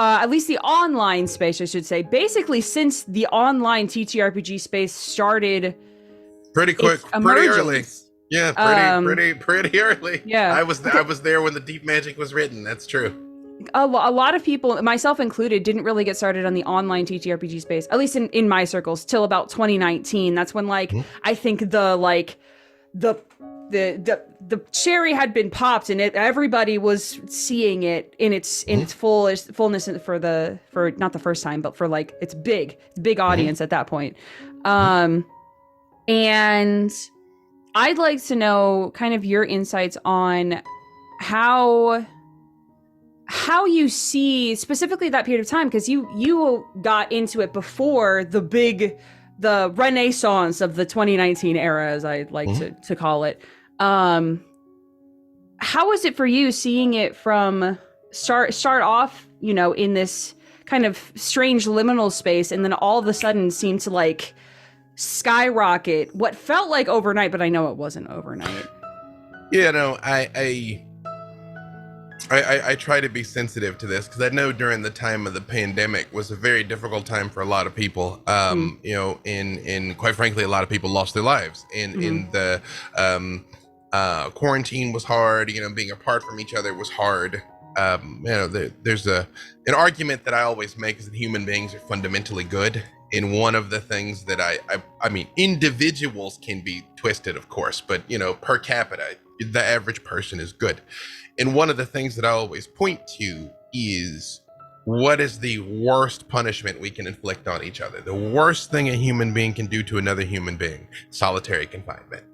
At least the online space, I should say, basically since the online TTRPG space started pretty quick, pretty early. Yeah, pretty early. Yeah, I was there when the Deep Magic was written. That's true. A lot of people, myself included, didn't really get started on the online TTRPG space, at least in my circles, till about 2019. That's when I think the cherry had been popped, and everybody was seeing it in its fullness for not the first time, but for like its big audience at that point. And I'd like to know kind of your insights on how you see specifically that period of time, because you got into it before the renaissance of the 2019 era, as I like to call it. How was it for you seeing it from start off, you know, in this kind of strange liminal space, and then all of a sudden seem to like skyrocket what felt like overnight, but I know it wasn't overnight. Yeah, no, I try to be sensitive to this because I know during the time of the pandemic was a very difficult time for a lot of people. You know, in quite frankly, a lot of people lost their lives. In the quarantine was hard. You know, being apart from each other was hard. You know, there's an argument that I always make is that human beings are fundamentally good. And one of the things that I mean, individuals can be twisted, of course, but you know, per capita, the average person is good. And one of the things that I always point to is, what is the worst punishment we can inflict on each other? The worst thing a human being can do to another human being: solitary confinement.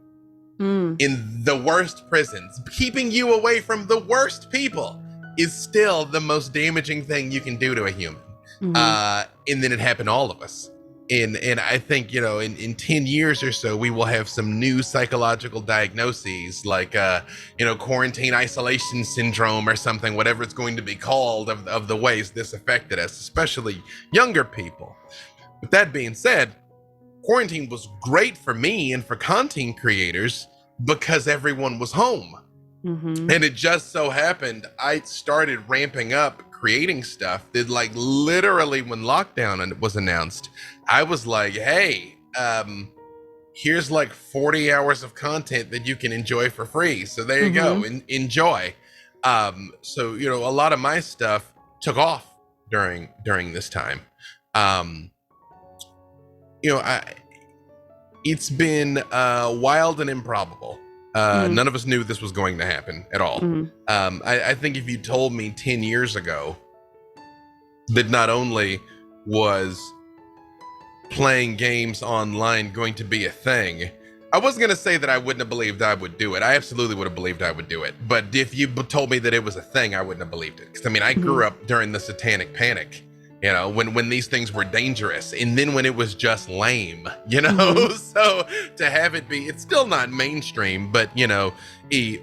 In the worst prisons, keeping you away from the worst people is still the most damaging thing you can do to a human. And then it happened to all of us. And I think, you know, in 10 years or so, we will have some new psychological diagnoses like, you know, quarantine isolation syndrome or something, whatever it's going to be called, of the ways this affected us, especially younger people. With that being said, quarantine was great for me and for content creators because everyone was home. Mm-hmm. And it just so happened I started ramping up creating stuff that, like, literally when lockdown was announced, I was like, hey, here's like 40 hours of content that you can enjoy for free. So there you go. Enjoy. So, you know, a lot of my stuff took off during this time. You know, it's been wild and improbable. None of us knew this was going to happen at all. I think if you told me 10 years ago that not only was playing games online going to be a thing, I wasn't going to say that I wouldn't have believed I would do it. I absolutely would have believed I would do it. But if you told me that it was a thing, I wouldn't have believed it. Because, I mean, I grew up during the satanic panic, you know, when these things were dangerous, and then when it was just lame, you know. So to have it be, it's still not mainstream, but, you know,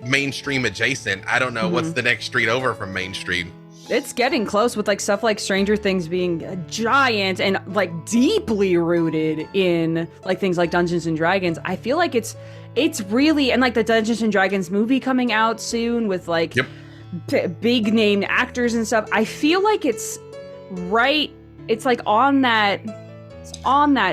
mainstream adjacent. I don't know what's the next street over from mainstream. It's getting close with like stuff like Stranger Things being a giant and like deeply rooted in like things like Dungeons and Dragons. I feel like it's really, and like the Dungeons and Dragons movie coming out soon with like big name actors and stuff. I feel like it's like on that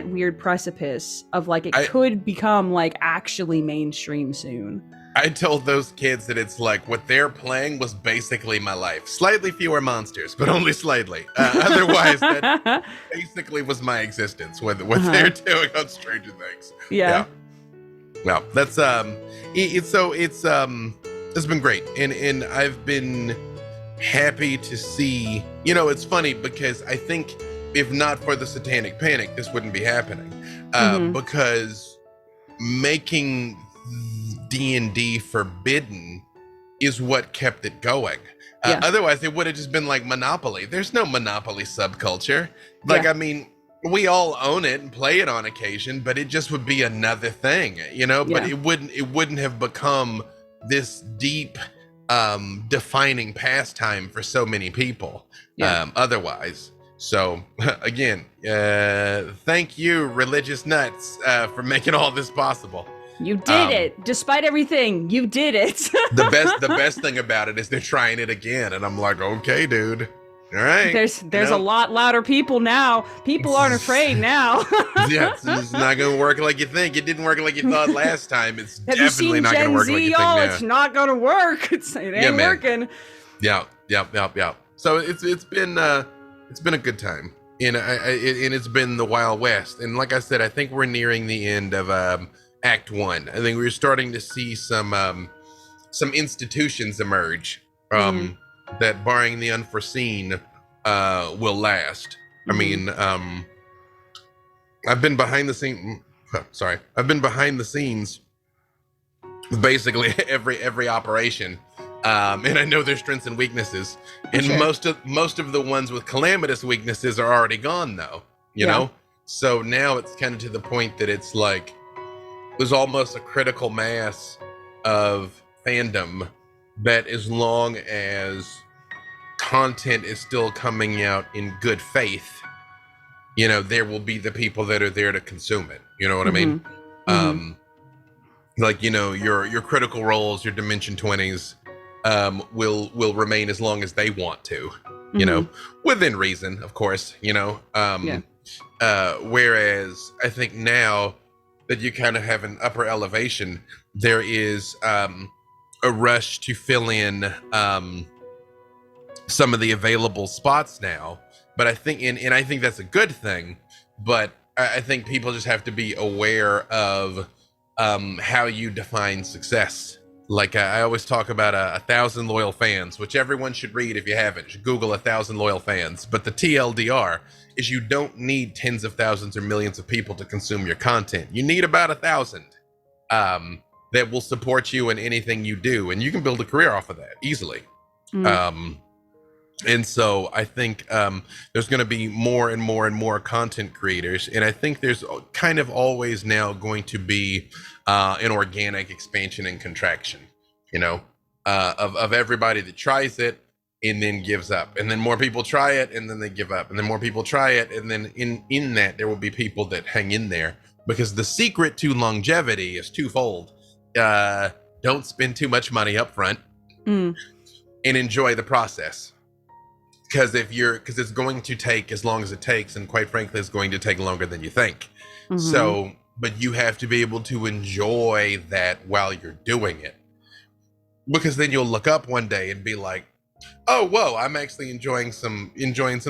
weird precipice of like it could become like actually mainstream soon. I told those kids that it's like what they're playing was basically my life. Slightly fewer monsters, but only slightly. Otherwise, that basically was my existence. What they're doing on Stranger Things. Yeah. Well, that's it's been great, and I've been happy to see. You know, it's funny because I think if not for the satanic panic, this wouldn't be happening. Because making D&D forbidden is what kept it going. Otherwise it would have just been like Monopoly. There's no Monopoly subculture. Like, I mean, we all own it and play it on occasion, but it just would be another thing, you know. But it wouldn't have become this deep defining pastime for so many people otherwise. So again, thank you, religious nuts, for making all this possible. You did it, despite everything. You did it. the best thing about it is they're trying it again, and I'm like, okay, dude, all right. There's a lot louder people now. People aren't afraid now. It's not gonna work like you think. It didn't work like you thought last time. It's definitely not gonna work like you think now. It's not gonna work. It ain't working. Yeah. So it's been a good time, and it's been the Wild West. And like I said, I think we're nearing the end of Act 1. I think we're starting to see some institutions emerge that, barring the unforeseen, will last. I mean, I've been behind the scenes with basically every operation, and I know their strengths and weaknesses. And most of the ones with calamitous weaknesses are already gone, though. You know, so now it's kind of to the point that it's like there's almost a critical mass of fandom that, as long as content is still coming out in good faith, you know, there will be the people that are there to consume it. You know what I mean? Like, you know, your critical roles, your Dimension 20s will remain as long as they want to, you know, within reason, of course, you know. Whereas I think now that you kind of have an upper elevation, there is a rush to fill in some of the available spots now. But I think, and I think that's a good thing, but I think people just have to be aware of how you define success. Like I always talk about 1,000 loyal fans, which everyone should read if you haven't. You should Google 1,000 loyal fans. But the TLDR is you don't need tens of thousands or millions of people to consume your content. You need about 1,000 that will support you in anything you do, and you can build a career off of that easily. And so I think there's going to be more and more and more content creators, and I think there's kind of always now going to be an organic expansion and contraction, you know, of everybody that tries it and then gives up, and then more people try it and then they give up, and then more people try it, and then in that there will be people that hang in there, because the secret to longevity is twofold. Don't spend too much money up front, and enjoy the process. Because it's going to take as long as it takes, and quite frankly, it's going to take longer than you think. So, but you have to be able to enjoy that while you're doing it. Because then you'll look up one day and be like, oh, whoa, I'm actually enjoying some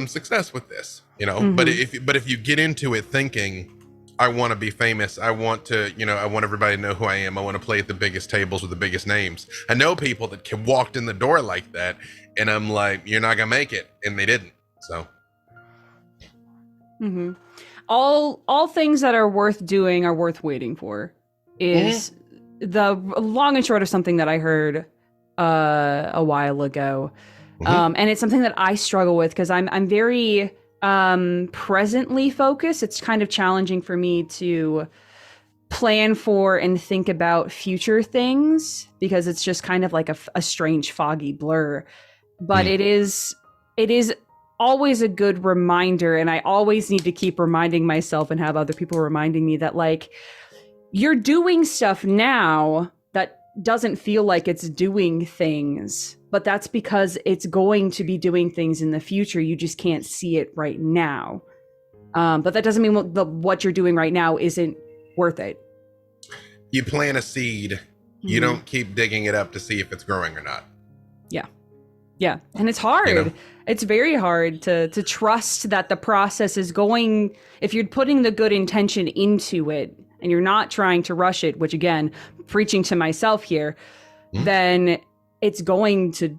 success with this, you know. But if you get into it thinking, I want to be famous, I want to, you know, I want everybody to know who I am, I want to play at the biggest tables with the biggest names. I know people that walked in the door like that, and I'm like, you're not gonna make it, and they didn't. So all things that are worth doing are worth waiting for is the long and short of something that I heard a while ago. And it's something that I struggle with because I'm very presently focused. It's kind of challenging for me to plan for and think about future things because it's just kind of like a strange foggy blur. But it is always a good reminder, and I always need to keep reminding myself and have other people reminding me that, like, you're doing stuff now that doesn't feel like it's doing things, but that's because it's going to be doing things in the future. You just can't see it right now. But that doesn't mean what you're doing right now isn't worth it. You plant a seed, you don't keep digging it up to see if it's growing or not. Yeah. And it's hard. You know? It's very hard to trust that the process is going, if you're putting the good intention into it and you're not trying to rush it, which again, preaching to myself here, then it's going to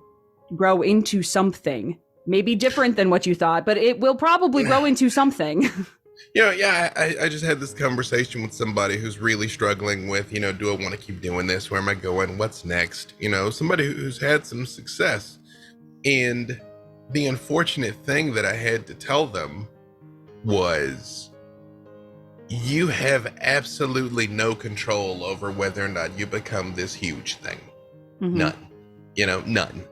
grow into something maybe different than what you thought, but it will probably grow into something. I just had this conversation with somebody who's really struggling with, you know, do I want to keep doing this? Where am I going? What's next? You know, somebody who's had some success. And the unfortunate thing that I had to tell them was, you have absolutely no control over whether or not you become this huge thing. None. You know, none.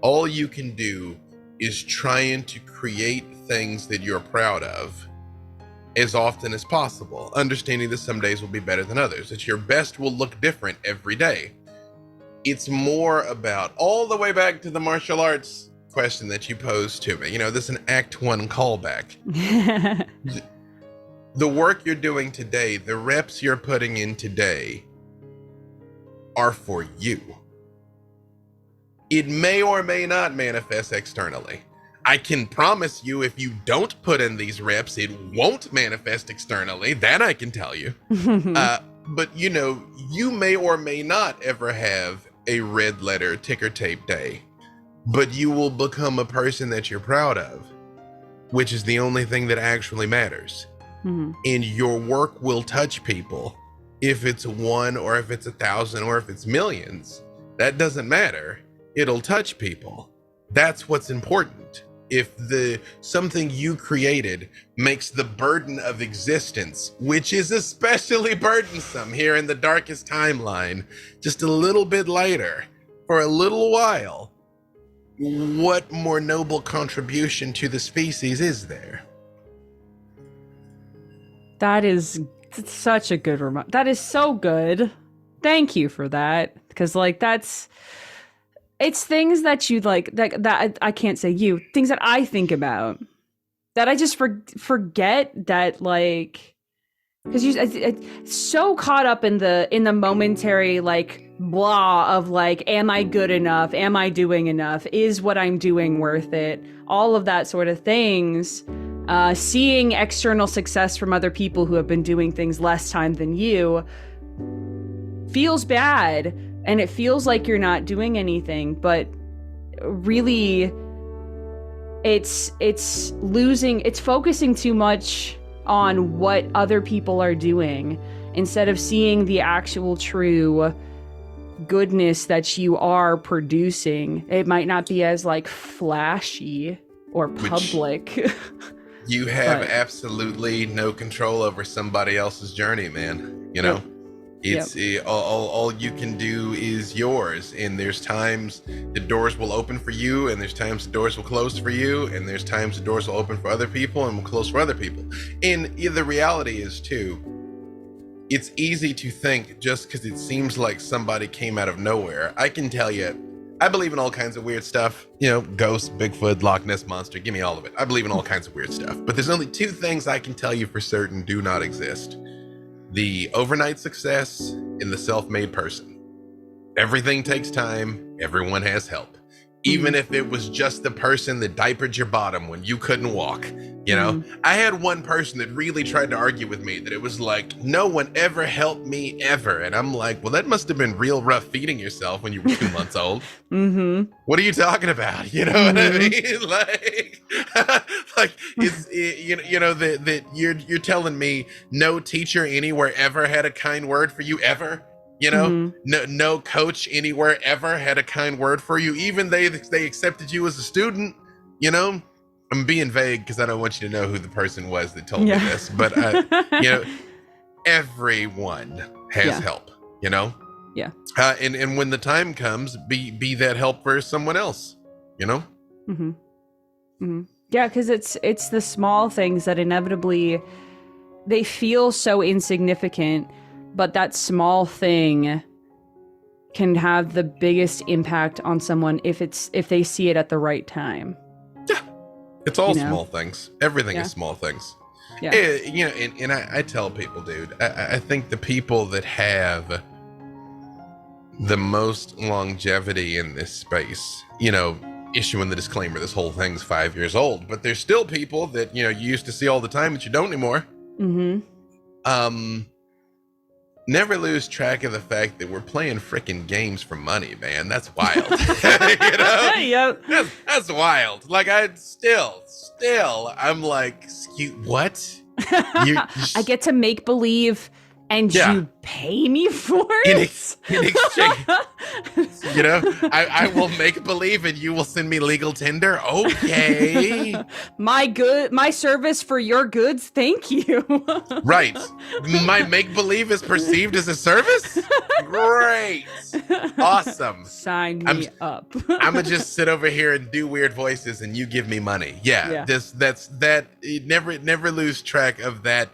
All you can do is trying to create things that you're proud of as often as possible, understanding that some days will be better than others, that your best will look different every day. It's more about, all the way back to the martial arts question that you posed to me, you know, this is an Act 1 callback. The work you're doing today, the reps you're putting in today are for you. It may or may not manifest externally. I can promise you, if you don't put in these reps, it won't manifest externally. That I can tell you. But, you know, you may or may not ever have a red letter ticker tape day, but you will become a person that you're proud of, which is the only thing that actually matters. And your work will touch people. If it's 1 or if it's 1,000 or if it's millions, that doesn't matter. It'll touch people. That's what's important. If something you created makes the burden of existence, which is especially burdensome here in the darkest timeline, just a little bit lighter for a little while, what more noble contribution to the species is there? That is such a good reminder. That is so good. Thank you for that. Because, like, it's things that you like, that I can't say you, things that I think about that I just forget that, like, because you so caught up in the momentary, like, blah of, like, am I good enough? Am I doing enough? Is what I'm doing worth it? All of that sort of things. Seeing external success from other people who have been doing things less time than you feels bad. And it feels like you're not doing anything, but really it's focusing too much on what other people are doing instead of seeing the actual true goodness that you are producing. It might not be as, like, flashy or public. You have absolutely no control over somebody else's journey, man. You know? It's all you can do is yours, and there's times the doors will open for you, and there's times the doors will close for you, and there's times the doors will open for other people and will close for other people. And the reality is too, it's easy to think just because it seems like somebody came out of nowhere. I can tell you, I believe in all kinds of weird stuff. You know, ghosts, Bigfoot, Loch Ness Monster, give me all of it. I believe in all kinds of weird stuff. But there's only two things I can tell you for certain do not exist. The overnight success and the self-made person. Everything takes time. Everyone has help. Even if it was just the person that diapered your bottom when you couldn't walk, you know? I had one person that really tried to argue with me that it was like, no one ever helped me ever. And I'm like, well, that must have been real rough feeding yourself when you were 2 months old. What are you talking about? You know what I mean? Like it's, you know, that you're telling me no teacher anywhere ever had a kind word for you ever? You know, no coach anywhere ever had a kind word for you. Even they accepted you as a student. You know, I'm being vague because I don't want you to know who the person was that told me this. But you know, everyone has help. You know, and when the time comes, be that help for someone else. You know. Yeah, because it's the small things that inevitably they feel so insignificant. But that small thing can have the biggest impact on someone if they see it at the right time. Yeah, it's all small things. Everything is small things. Yeah, you know, and I tell people, dude, I think the people that have the most longevity in this space, you know, issuing the disclaimer, this whole thing's 5 years old, but there's still people that, you know, you used to see all the time that you don't anymore. Never lose track of the fact that we're playing freaking games for money, man. That's wild. You know? That's wild. Like, I'm like, what? I get to make believe and you pay me for it? In exchange. You know, I will make believe and you will send me legal tender. Okay. My service for your goods. Thank you. Right. My make believe is perceived as a service? Great. Awesome. Sign me up. I'm gonna just sit over here and do weird voices and you give me money. Yeah. Never lose track of that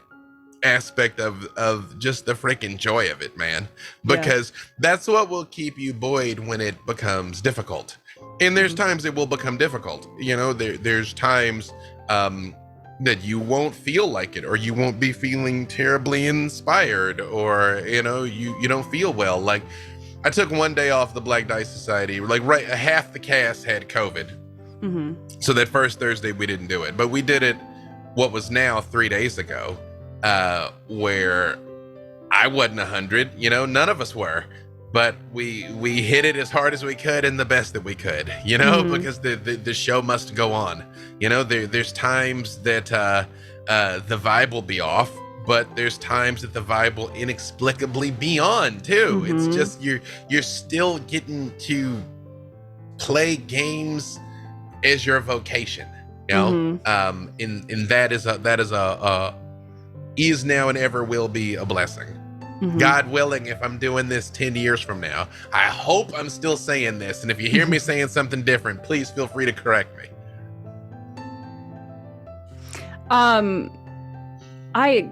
aspect of just the freaking joy of it, man, because that's what will keep you buoyed when it becomes difficult. And there's times it will become difficult, you know. There's times that you won't feel like it, or you won't be feeling terribly inspired, or you know, you don't feel well. Like, I took one day off the Black Dice Society, like half the cast had COVID, so that first Thursday we didn't do it, but we did it what was now 3 days ago, where I wasn't 100, you know, none of us were, but we hit it as hard as we could and the best that we could, you know, because the show must go on. You know, there's times that the vibe will be off, but there's times that the vibe will inexplicably be on too. It's just you're still getting to play games as your vocation, you know. And that is now and ever will be a blessing. God willing, if I'm doing this 10 years from now, I hope I'm still saying this. And if you hear me saying something different, please feel free to correct me. I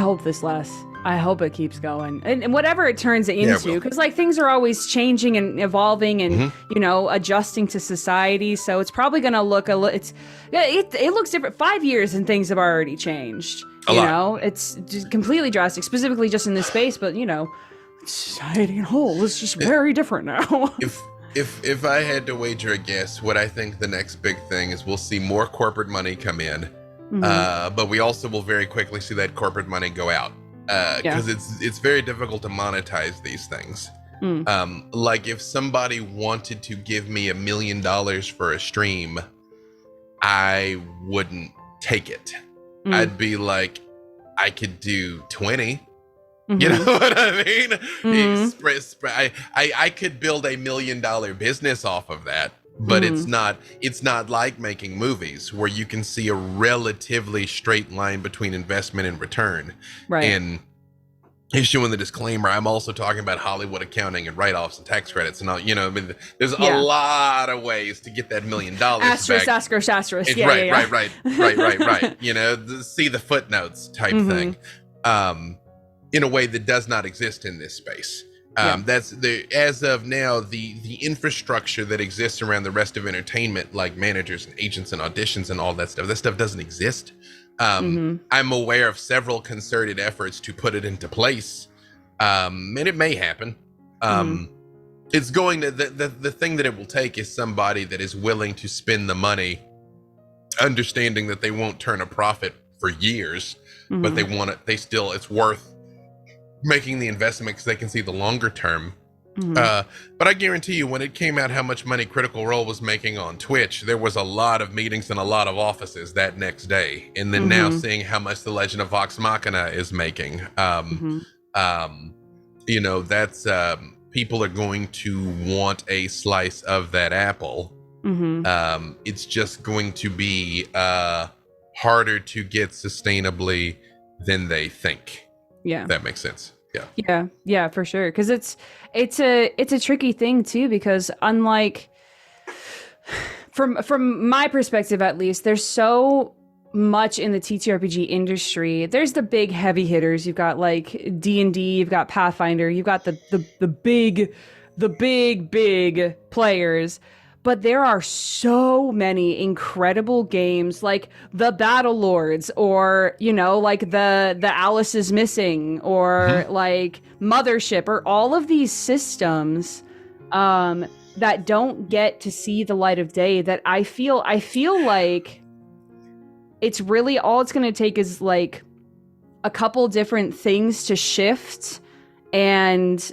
hope this lasts. I hope it keeps going, and whatever it turns into, because like things are always changing and evolving, and you know, adjusting to society. So it's probably gonna look it looks different. 5 years and things have already changed. You know, it's just completely drastic, specifically just in this space. But you know, society in whole is just very different now. If I had to wager a guess, what I think the next big thing is, we'll see more corporate money come in, but we also will very quickly see that corporate money go out. Because it's very difficult to monetize these things. Like, if somebody wanted to give me $1 million for a stream, I wouldn't take it. I'd be like, I could do 20. You know what I mean? I could build $1 million business off of that. But it's not like making movies where you can see a relatively straight line between investment and return. Right. And issuing the disclaimer, I'm also talking about Hollywood accounting and write-offs and tax credits and all. You know, I mean, there's a lot of ways to get that $1 million asterisk, back. Asterisk. Right. You know, see the footnotes type thing. in a way that does not exist in this space. That's as of now, the infrastructure that exists around the rest of entertainment, like managers and agents and auditions and all that stuff doesn't exist. I'm aware of several concerted efforts to put it into place, and it may happen. It's going to the thing that it will take is somebody that is willing to spend the money, understanding that they won't turn a profit for years, but they want it. It's worth making the investment because they can see the longer term. But I guarantee you, when it came out how much money Critical Role was making on Twitch, there was a lot of meetings and a lot of offices that next day. And then now seeing how much The Legend of Vox Machina is making, you know, that's people are going to want a slice of that apple. It's just going to be harder to get sustainably than they think. Yeah, that makes sense. Yeah, for sure. Because it's a tricky thing too, because unlike from my perspective at least, there's so much in the TTRPG industry. There's the big heavy hitters. You've got like D&D, you've got Pathfinder, you've got the big players. But there are so many incredible games like the Battle Lords, or, you know, like the Alice is Missing, or like Mothership, or all of these systems that don't get to see the light of day, that I feel like it's really all it's going to take is like a couple different things to shift, and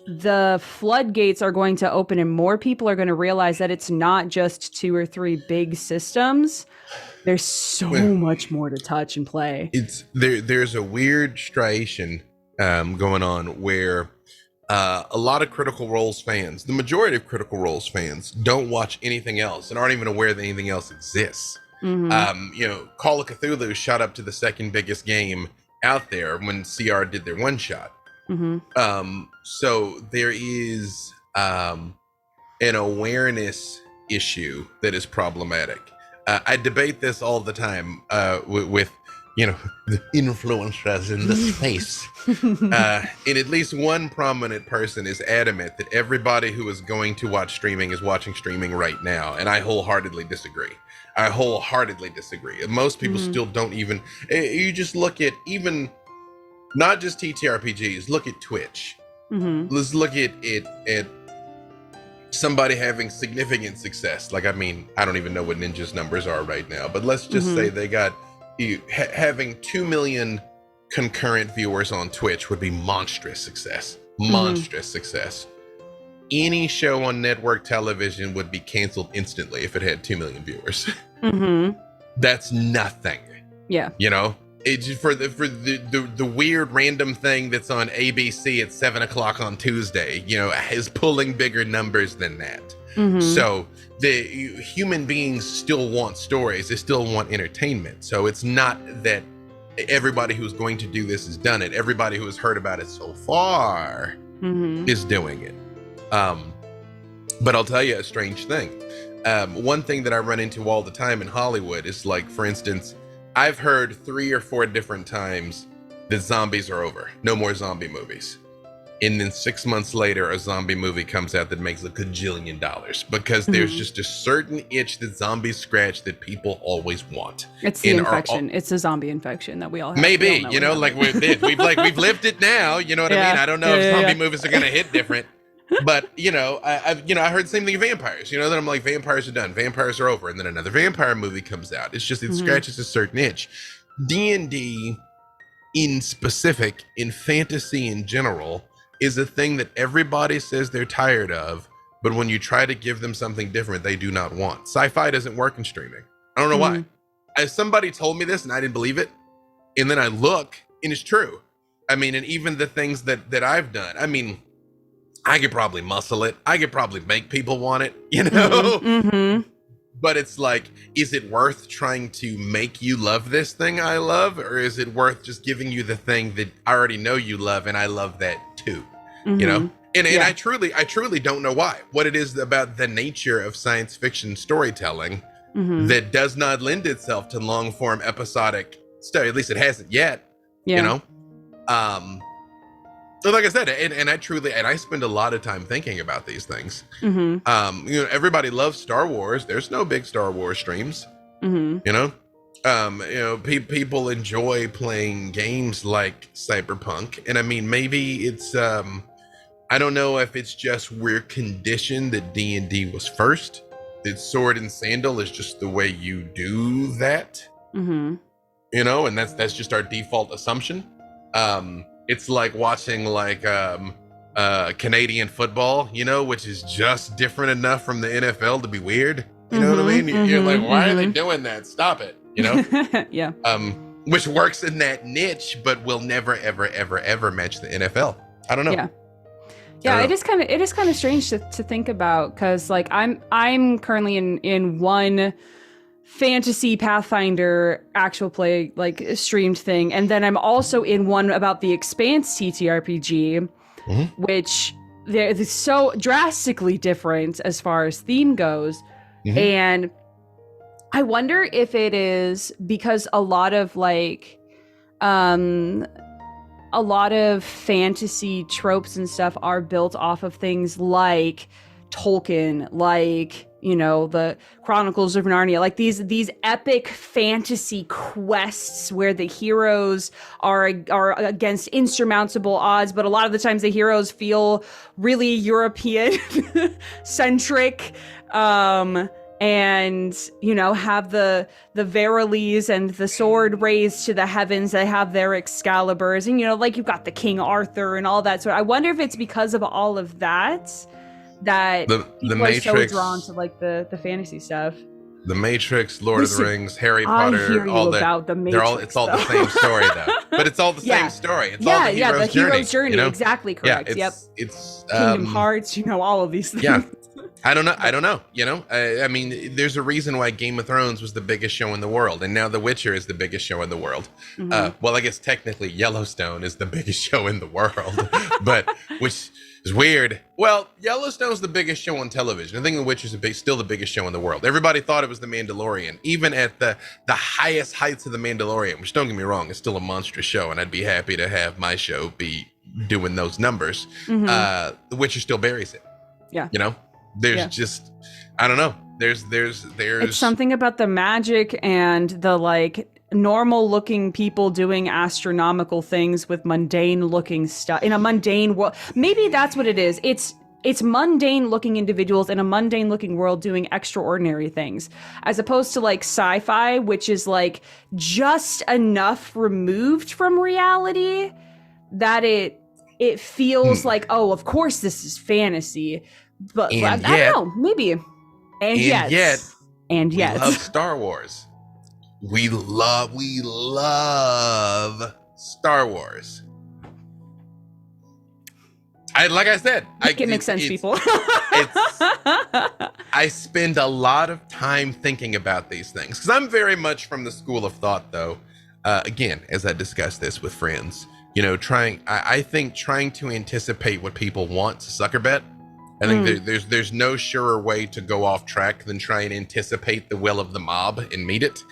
the floodgates are going to open and more people are going to realize that it's not just 2 or 3 big systems. There's so much more to touch and play. There's a weird striation going on where a lot of Critical Role's fans, the majority of Critical Role's fans, don't watch anything else and aren't even aware that anything else exists. You know, Call of Cthulhu shot up to the second biggest game out there when CR did their one shot. So there is an awareness issue that is problematic. I debate this all the time with you know, the influencers in the space. And at least one prominent person is adamant that everybody who is going to watch streaming is watching streaming right now, and I wholeheartedly disagree. Most people still don't even. You just look at even. Not just TTRPGs, look at Twitch. Let's look at somebody having significant success. Like, I mean, I don't even know what Ninja's numbers are right now, but let's just say they got having 2 million concurrent viewers on Twitch would be monstrous success. Monstrous success. Any show on network television would be canceled instantly if it had 2 million viewers. That's nothing. Yeah. You know? It's for the weird random thing that's on ABC at 7 o'clock on Tuesday, you know, is pulling bigger numbers than that. So the human beings still want stories. They still want entertainment. So it's not that everybody who's going to do this has done it. Everybody who has heard about it so far is doing it. But I'll tell you a strange thing. One thing that I run into all the time in Hollywood is, like, for instance, I've heard 3 or 4 different times that zombies are over. No more zombie movies. And then 6 months later, a zombie movie comes out that makes $1 gajillion because there's just a certain itch that zombies scratch that people always want. It's the infection. It's a zombie infection that we all have. Maybe, you know, like we've lived it now. You know what I mean? I don't know if zombie movies are going to hit different. But, you know, I heard the same thing of vampires. You know, then I'm like, vampires are done. Vampires are over. And then another vampire movie comes out. It's just, it scratches a certain itch. D&D in specific, in fantasy in general, is a thing that everybody says they're tired of. But when you try to give them something different, they do not want. Sci-fi doesn't work in streaming. I don't know why. Somebody told me this and I didn't believe it. And then I look and it's true. I mean, and even the things that I've done, I mean, I could probably muscle it. I could probably make people want it, you know? But it's like, is it worth trying to make you love this thing I love? Or is it worth just giving you the thing that I already know you love and I love that too? You know? And I truly don't know why. What it is about the nature of science fiction storytelling that does not lend itself to long form episodic story. At least it hasn't yet, you know? So like I said, and I spend a lot of time thinking about these things. Mm-hmm. Everybody loves Star Wars. There's no big Star Wars streams. Mm-hmm. People enjoy playing games like Cyberpunk, and I mean, maybe it's I don't know if it's just we're conditioned that D&D was first. That Sword and Sandal is just the way you do that. Mm-hmm. And that's just our default assumption. It's like watching Canadian football, which is just different enough from the NFL to be weird. You know what I mean? You're like, why are they doing that? Stop it. Yeah. Which works in that niche, but will never, ever, ever, ever match the NFL. I don't know. Yeah, it is kind of strange to think about, because like I'm currently in one fantasy Pathfinder actual play like streamed thing, and then I'm also in one about the Expanse TTRPG, which they're so drastically different as far as theme goes, and I wonder if it is because a lot of fantasy tropes and stuff are built off of things like Tolkien, like, the Chronicles of Narnia, like these epic fantasy quests where the heroes are against insurmountable odds, but a lot of the times the heroes feel really European centric, and have the Verilies and the sword raised to the heavens. They have their Excaliburs, and like you've got the King Arthur and all that. So I wonder if it's because of all of that the people are so drawn to like the fantasy stuff. The Matrix, Lord of the Rings, Harry Potter, all that. About the Matrix, it's all the same story though. But it's all the same story. It's all the hero's journey. Exactly correct. It's Kingdom Hearts, all of these things. Yeah. I don't know. I mean, there's a reason why Game of Thrones was the biggest show in the world, and now The Witcher is the biggest show in the world. Well, I guess technically Yellowstone is the biggest show in the world, but which is weird. Well, Yellowstone's the biggest show on television. I think The Witcher's still the biggest show in the world. Everybody thought it was The Mandalorian, even at the highest heights of The Mandalorian, which, don't get me wrong, is still a monstrous show, and I'd be happy to have my show be doing those numbers. The Witcher still buries it. Yeah. There's just, I don't know. There's it's something about the magic and the like normal looking people doing astronomical things with mundane looking stuff in a mundane world. Maybe that's what it is. It's mundane looking individuals in a mundane looking world doing extraordinary things, as opposed to like sci-fi, which is like just enough removed from reality that it feels like, oh, of course this is fantasy. But I don't know, maybe. And yet, we love Star Wars. We love Star Wars. Like I said, it makes sense, people. I spend a lot of time thinking about these things because I'm very much from the school of thought, though. Again, as I discuss this with friends, I think trying to anticipate what people want to sucker bet. I think there's no surer way to go off track than try and anticipate the will of the mob and meet it.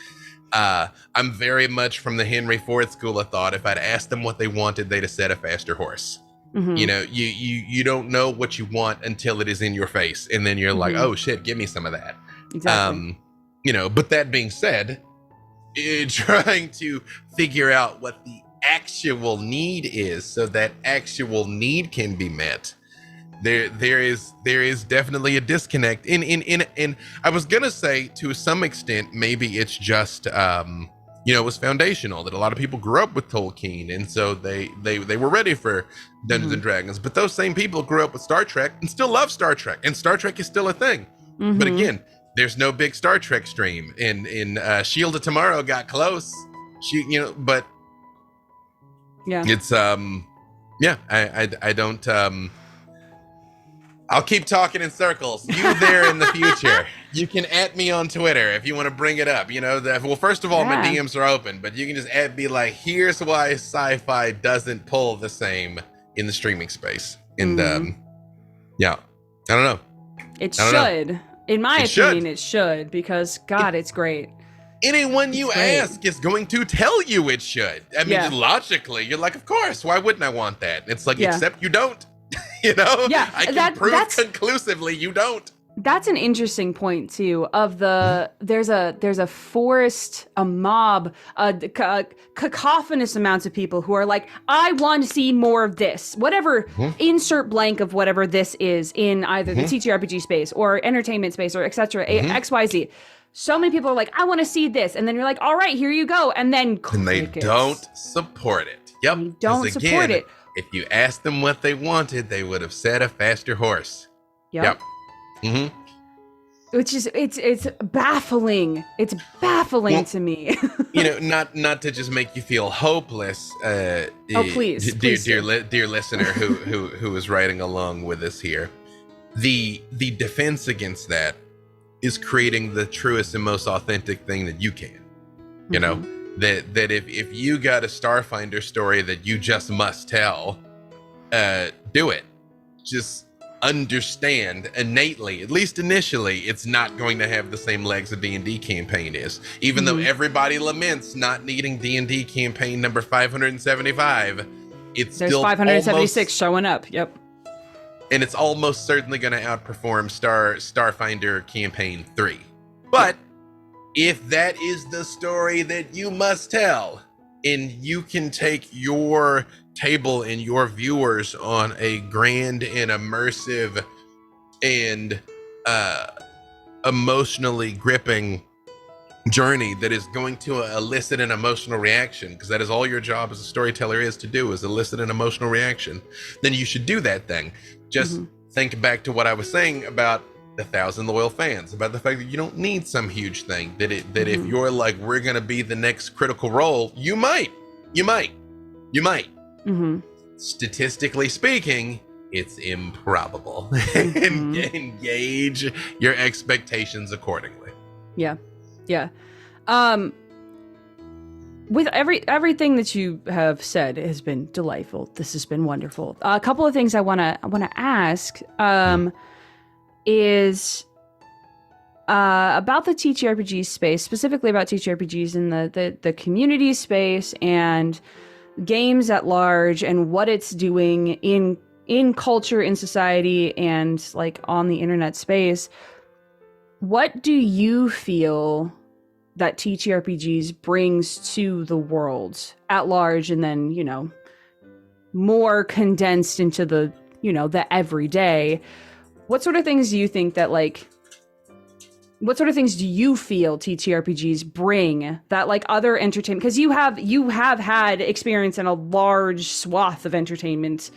I'm very much from the Henry Ford school of thought. If I'd asked them what they wanted, they'd have said a faster horse. You don't know what you want until it is in your face, and then you're like, oh shit, give me some of that. Exactly. But that being said, trying to figure out what the actual need is so that actual need can be met. There is definitely a disconnect in I was gonna say to some extent maybe it's just it was foundational that a lot of people grew up with Tolkien and so they were ready for Dungeons and Dragons, but those same people grew up with Star Trek and still love Star Trek, and Star Trek is still a thing. But again, there's no big Star Trek stream in Shield of Tomorrow got close, but it's I don't I'll keep talking in circles. You there in the future. You can @ me on Twitter if you want to bring it up. Well, first of all, my DMs are open, but you can just be like, here's why sci-fi doesn't pull the same in the streaming space. And I don't know. It should. In my opinion, it should, because God, it's great. anyone you ask is going to tell you it should. I mean, logically, you're like, of course, why wouldn't I want that? It's like, except you don't. You know? Yeah, I can prove conclusively you don't. That's an interesting point too. Of the there's a forest, a mob, cacophonous amounts of people who are like, I want to see more of this. Whatever, insert blank of whatever this is in either the TTRPG space or entertainment space or etc. XYZ. So many people are like, I want to see this, and then you're like, all right, here you go, and then they don't support it. Yep, they don't support it. If you asked them what they wanted, they would have said a faster horse. Yep. Which is it's baffling. It's baffling to me. You know, not to just make you feel hopeless. Please, dear listener who is writing along with us here. The defense against that is creating the truest and most authentic thing that you can. You know, that if you got a Starfinder story that you just must tell, do it. Just understand innately, at least initially, it's not going to have the same legs a D&D campaign is. Even though everybody laments not needing D&D campaign number 575, there's still 576 showing up. Yep. And it's almost certainly going to outperform Starfinder campaign 3. But if that is the story that you must tell, and you can take your table and your viewers on a grand and immersive and emotionally gripping journey that is going to elicit an emotional reaction, because that is all your job as a storyteller is to do, is elicit an emotional reaction, then you should do that thing. Just think back to what I was saying about the 1,000 loyal fans, about the fact that you don't need some huge thing, that if you're like, we're gonna be the next Critical Role, you might. Statistically speaking, it's improbable. Engage your expectations accordingly. Yeah. With everything that you have said has been delightful. This has been wonderful. A couple of things I wanna ask is about the TTRPG space, specifically about TTRPGs in the community space and games at large, and what it's doing in culture, in society, and like on the internet space. What do you feel that TTRPGs brings to the world at large, and then, you know, more condensed into the, you know, the everyday? What sort of things do you think that, like, what sort of things do you feel TTRPGs bring that, like, other entertainment, because you have had experience in a large swath of entertainment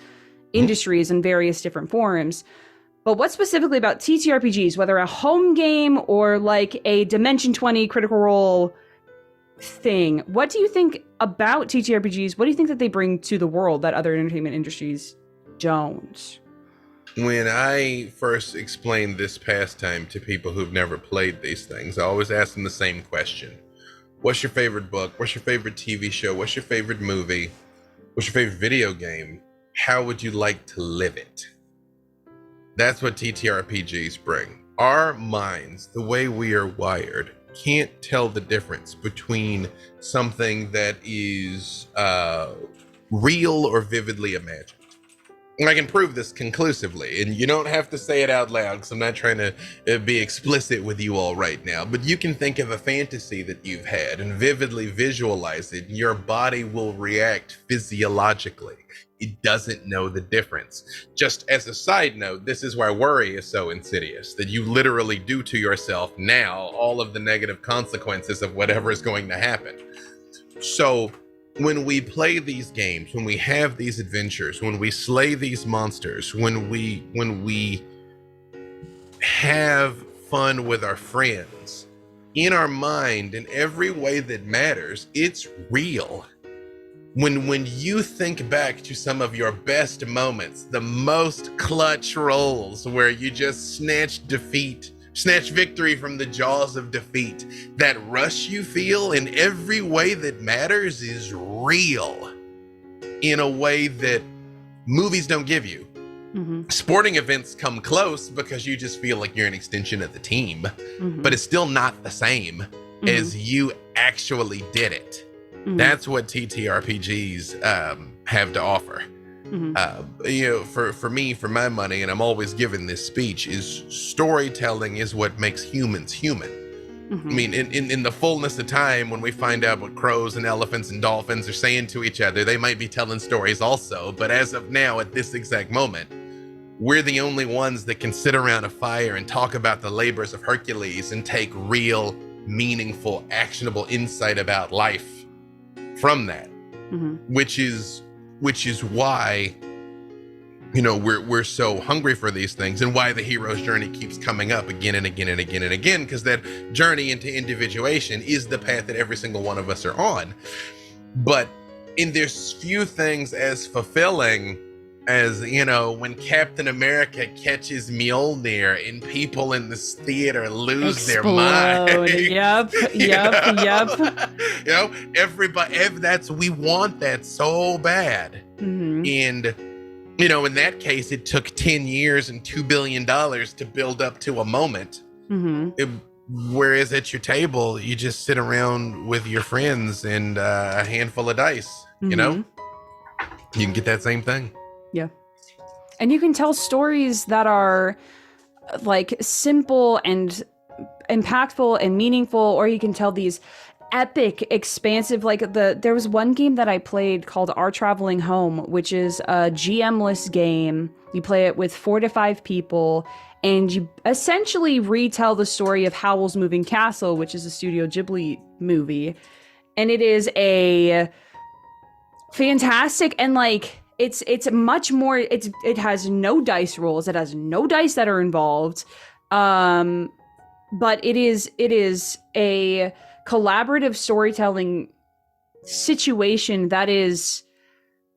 industries in various different forms, but what specifically about TTRPGs, whether a home game or like a Dimension 20 Critical Role thing, what do you think about TTRPGs? What do you think that they bring to the world that other entertainment industries don't? When I first explained this pastime to people who've never played these things, I always ask them the same question. What's your favorite book? What's your favorite TV show? What's your favorite movie? What's your favorite video game? How would you like to live it? That's what TTRPGs bring. Our minds, the way we are wired, can't tell the difference between something that is real or vividly imagined. And I can prove this conclusively, and you don't have to say it out loud because I'm not trying to be explicit with you all right now, but you can think of a fantasy that you've had and vividly visualize it, and your body will react physiologically. It doesn't know the difference. Just as a side note, this is why worry is so insidious, that you literally do to yourself now all of the negative consequences of whatever is going to happen. So when we play these games, when we have these adventures, when we slay these monsters, when we have fun with our friends, in our mind, in every way that matters, it's real. When you think back to some of your best moments, the most clutch rolls where you just snatch victory from the jaws of defeat, that rush you feel in every way that matters is real in a way that movies don't give you. Sporting events come close because you just feel like you're an extension of the team, but it's still not the same. as you actually did it. That's what TTRPGs have to offer. For me, for my money, and I'm always giving this speech, is storytelling is what makes humans human. I mean, in the fullness of time, when we find out what crows and elephants and dolphins are saying to each other, they might be telling stories also. But as of now, at this exact moment, we're the only ones that can sit around a fire and talk about the labors of Hercules and take real, meaningful, actionable insight about life from that, which is why, we're so hungry for these things, and why the hero's journey keeps coming up again and again and again and again, because that journey into individuation is the path that every single one of us are on. But there's few things as fulfilling as, when Captain America catches Mjolnir and people in this theater lose their mind. Yep. Everybody, we want that so bad. And, in that case, it took 10 years and $2 billion to build up to a moment. Whereas at your table, you just sit around with your friends and a handful of dice, you can get that same thing. Yeah. And you can tell stories that are like simple and impactful and meaningful, or you can tell these epic, expansive, there was one game that I played called Our Traveling Home, which is a GM-less game. You play it with 4 to 5 people, and you essentially retell the story of Howl's Moving Castle, which is a Studio Ghibli movie. And it is a fantastic, and it's much more, it has no dice rolls, it has no dice that are involved, but it is a collaborative storytelling situation that is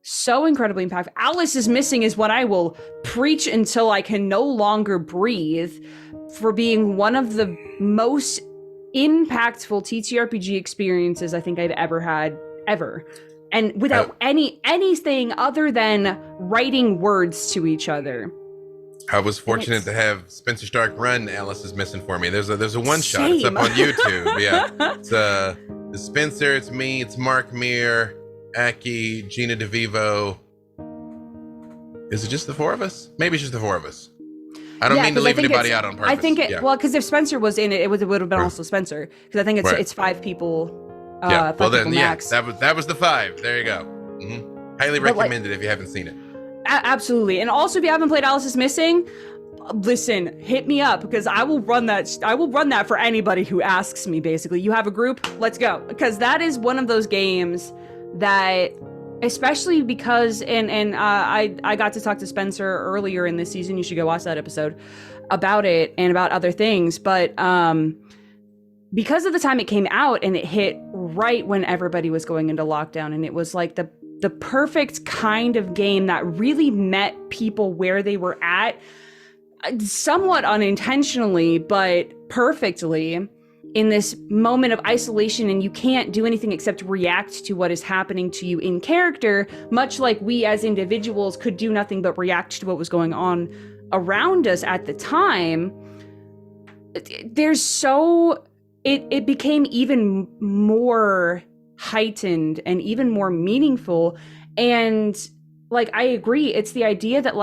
so incredibly impactful. Alice is Missing is what I will preach until I can no longer breathe, for being one of the most impactful TTRPG experiences I think I've ever had, ever. And without anything other than writing words to each other. I was fortunate to have Spencer Stark run Alice is Missing for me. There's a one shot. It's up on YouTube. Yeah, it's Spencer. It's me. It's Mark Meir, Aki, Gina DeVivo. Is it just the 4 of us? Maybe it's just the 4 of us. I don't mean to leave anybody out on purpose. I think well, because if Spencer was in it, it would have been also Spencer. Because I think it's 5 people. Max. That was the 5. There you go. Highly recommended if you haven't seen it. Absolutely. And also, if you haven't played Alice is Missing, listen, hit me up, because I will run that for anybody who asks me. Basically, you have a group, let's go, because that is one of those games that, especially because I got to talk to Spencer earlier in this season. You should go watch that episode about it and about other things, but because of the time it came out, and it hit right when everybody was going into lockdown, and it was like the perfect kind of game that really met people where they were at, somewhat unintentionally, but perfectly, in this moment of isolation, and you can't do anything except react to what is happening to you in character, much like we as individuals could do nothing but react to what was going on around us at the time. It became even more heightened and even more meaningful. And I agree, it's the idea that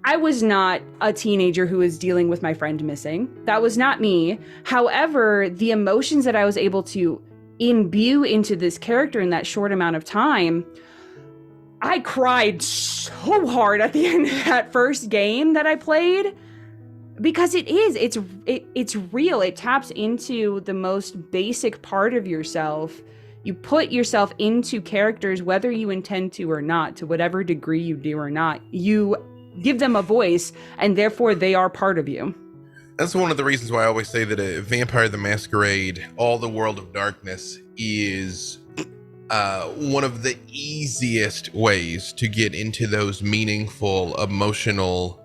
I was not a teenager who was dealing with my friend missing. That was not me. However, the emotions that I was able to imbue into this character in that short amount of time, I cried so hard at the end of that first game that I played. Because it's real. It taps into the most basic part of yourself. You put yourself into characters, whether you intend to or not, to whatever degree you do or not. You give them a voice, and therefore they are part of you. That's one of the reasons why I always say that a Vampire the Masquerade, All the World of Darkness, is one of the easiest ways to get into those meaningful, emotional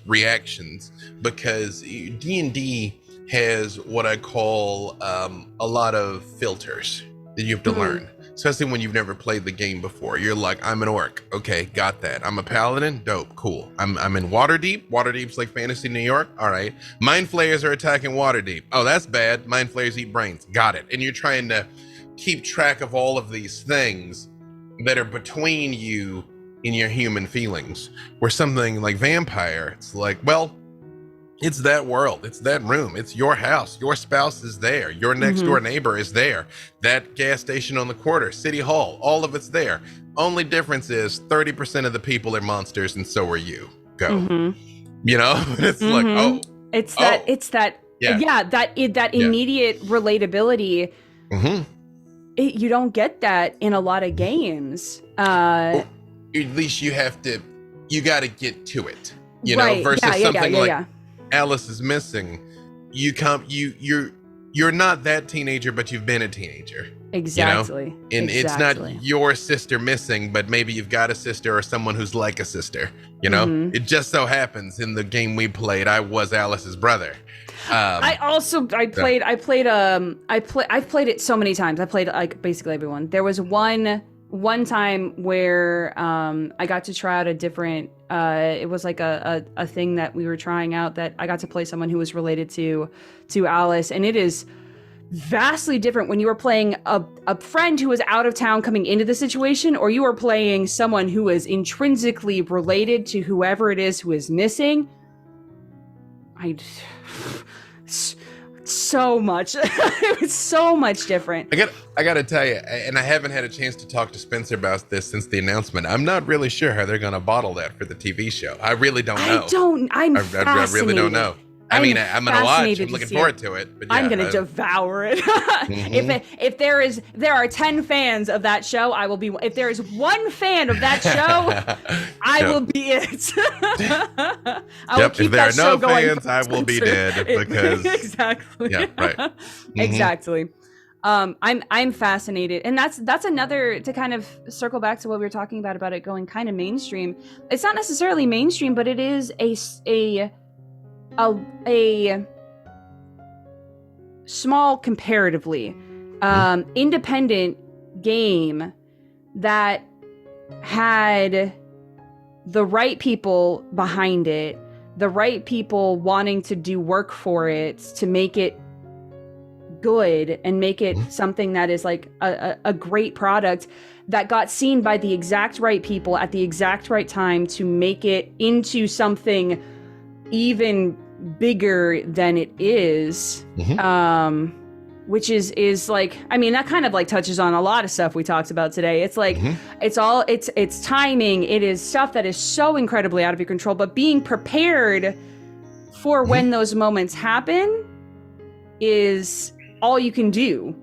reactions, because D&D has what I call a lot of filters that you have to learn. especially when you've never played the game before. You're like, I'm an orc. Okay, got that. I'm a paladin. Dope, cool. I'm in Waterdeep. Waterdeep's like fantasy New York. All right. Mind flayers are attacking Waterdeep. Oh, that's bad. Mind flayers eat brains. Got it. And you're trying to keep track of all of these things that are between you and your human feelings. Where something like vampire, it's like, well, it's that world, it's that room, it's your house, your spouse is there, your next door neighbor is there, that gas station on the corner, city hall, all of it's there. Only difference is 30% of the people are monsters and so are you. Go. You know? It's like, oh. It's that immediate relatability. You don't get that in a lot of games. Or at least you got to get to it. You know, versus something like Alice is missing. You're not that teenager, but you've been a teenager. Exactly. You know? And it's not your sister missing, but maybe you've got a sister or someone who's like a sister. You know, it just so happens in the game we played, I was Alice's brother. I've played it so many times. I played like basically everyone. There was one time where I got to try out a different it was like a thing that we were trying out that I got to play someone who was related to Alice, and it is vastly different when you are playing a friend who is out of town coming into the situation, or you are playing someone who is intrinsically related to whoever it is who is missing. So much. It was so much different. I gotta tell you, and I haven't had a chance to talk to Spencer about this since the announcement. I'm not really sure how they're gonna bottle that for the TV show. I really don't know. I really don't know. I mean, I'm gonna watch. I'm looking forward to it. But yeah, I'm gonna devour it. If there are 10 fans of that show, I will be. If there is one fan of that show, I will be it. If there are no fans, I will be dead because exactly. Yeah, right. Exactly. I'm fascinated, and that's another, to kind of circle back to what we were talking about it going kind of mainstream. It's not necessarily mainstream, but it is a small, comparatively independent game that had the right people behind it, the right people wanting to do work for it to make it good and make it something that is like a great product that got seen by the exact right people at the exact right time to make it into something even bigger than it is. Which is like, I mean, that kind of like touches on a lot of stuff we talked about today. It's like it's timing, it is stuff that is so incredibly out of your control, but being prepared for when those moments happen is all you can do.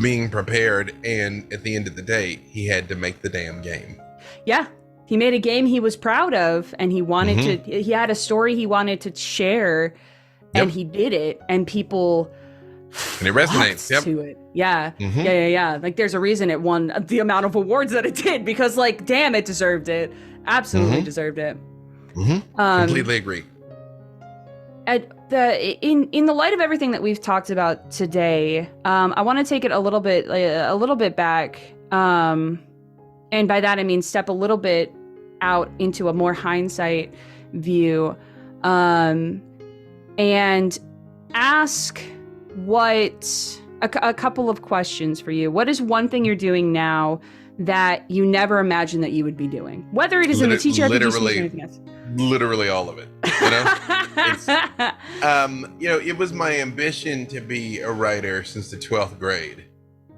Being prepared, and at the end of the day, he had to make the damn game. Yeah. He made a game he was proud of, and he wanted to, he had a story he wanted to share, and he did it, and people and it resonates to it. Yeah. Like there's a reason it won the amount of awards that it did, because like, damn, it deserved it. Absolutely deserved it. Completely agree. In the light of everything that we've talked about today, I want to take it a little bit back, and by that I mean step a little bit out into a more hindsight view, and ask a couple of questions for you. What is one thing you're doing now that you never imagined that you would be doing? Whether it is in the TTRPG or anything else. Literally all of it. You know? It was my ambition to be a writer since the 12th grade.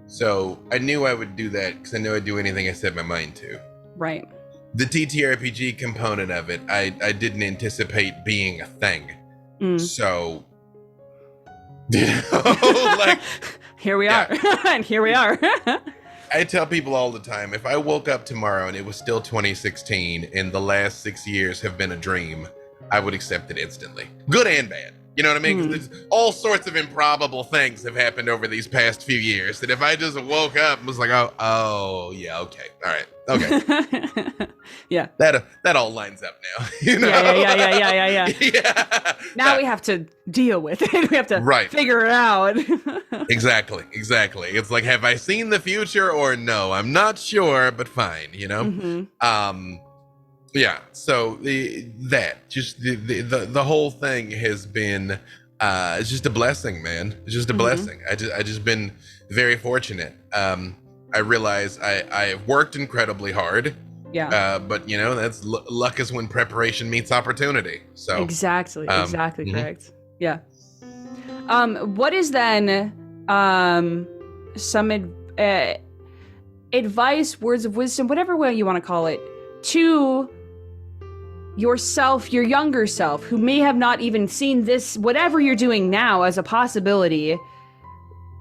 So I knew I would do that because I knew I'd do anything I set my mind to. Right. The TTRPG component of it, I didn't anticipate being a thing. So, you know, like... Here we are. And here we are. I tell people all the time, if I woke up tomorrow and it was still 2016 and the last 6 years have been a dream, I would accept it instantly. Good and bad. You know what I mean? 'Cause there's all sorts of improbable things have happened over these past few years that if I just woke up and was like, oh, yeah, okay, all right, okay. Yeah. That all lines up now. You know? Yeah. Yeah. Now we have to deal with it. We have to figure it out. Exactly. It's like, have I seen the future or no? I'm not sure, but fine, you know? Yeah, so the whole thing has been it's just a blessing, man. It's just a blessing. I just been very fortunate. I realize I worked incredibly hard. Yeah. But you know, that's luck is when preparation meets opportunity. So exactly correct. Yeah. What is then some advice, words of wisdom, whatever way you want to call it, to yourself, your younger self, who may have not even seen this, whatever you're doing now, as a possibility?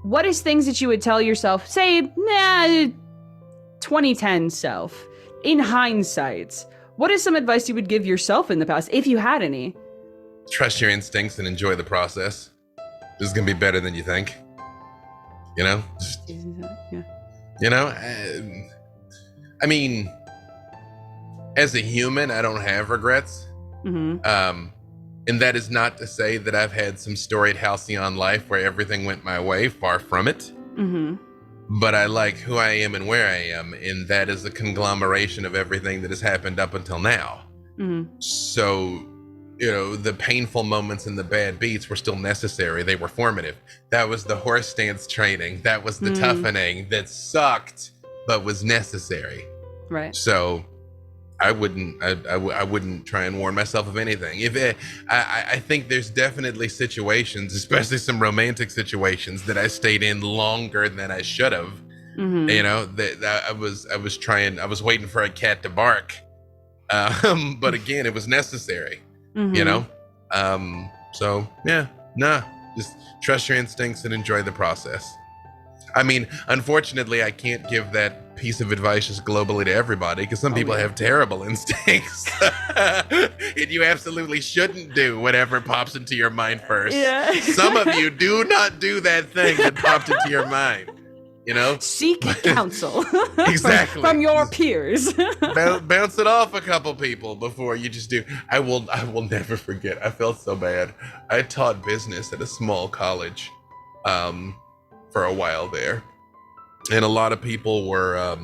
What is things that you would tell yourself, say, 2010 self, in hindsight? What is some advice you would give yourself in the past, if you had any? Trust your instincts and enjoy the process. This is gonna be better than you think. You know? You know? I mean, as a human, I don't have regrets. And that is not to say that I've had some storied halcyon life where everything went my way. Far from it. But I like who I am and where I am, and that is a conglomeration of everything that has happened up until now. So, you know, the painful moments and the bad beats were still necessary. They were formative. That was the horse stance training. That was the toughening that sucked, but was necessary. Right. So I wouldn't try and warn myself of anything. I think there's definitely situations, especially some romantic situations, that I stayed in longer than I should have. You know, that I was waiting for a cat to bark. But again, it was necessary. You know? So yeah, just trust your instincts and enjoy the process. I mean, unfortunately, I can't give that piece of advice just globally to everybody, because some people have terrible instincts. And you absolutely shouldn't do whatever pops into your mind first. Some of you do not do that thing that popped into your mind. You know, seek counsel exactly from your peers. Bounce it off a couple people before you just do. I will never forget. I felt so bad. I taught business at a small college for a while there, and a lot of people were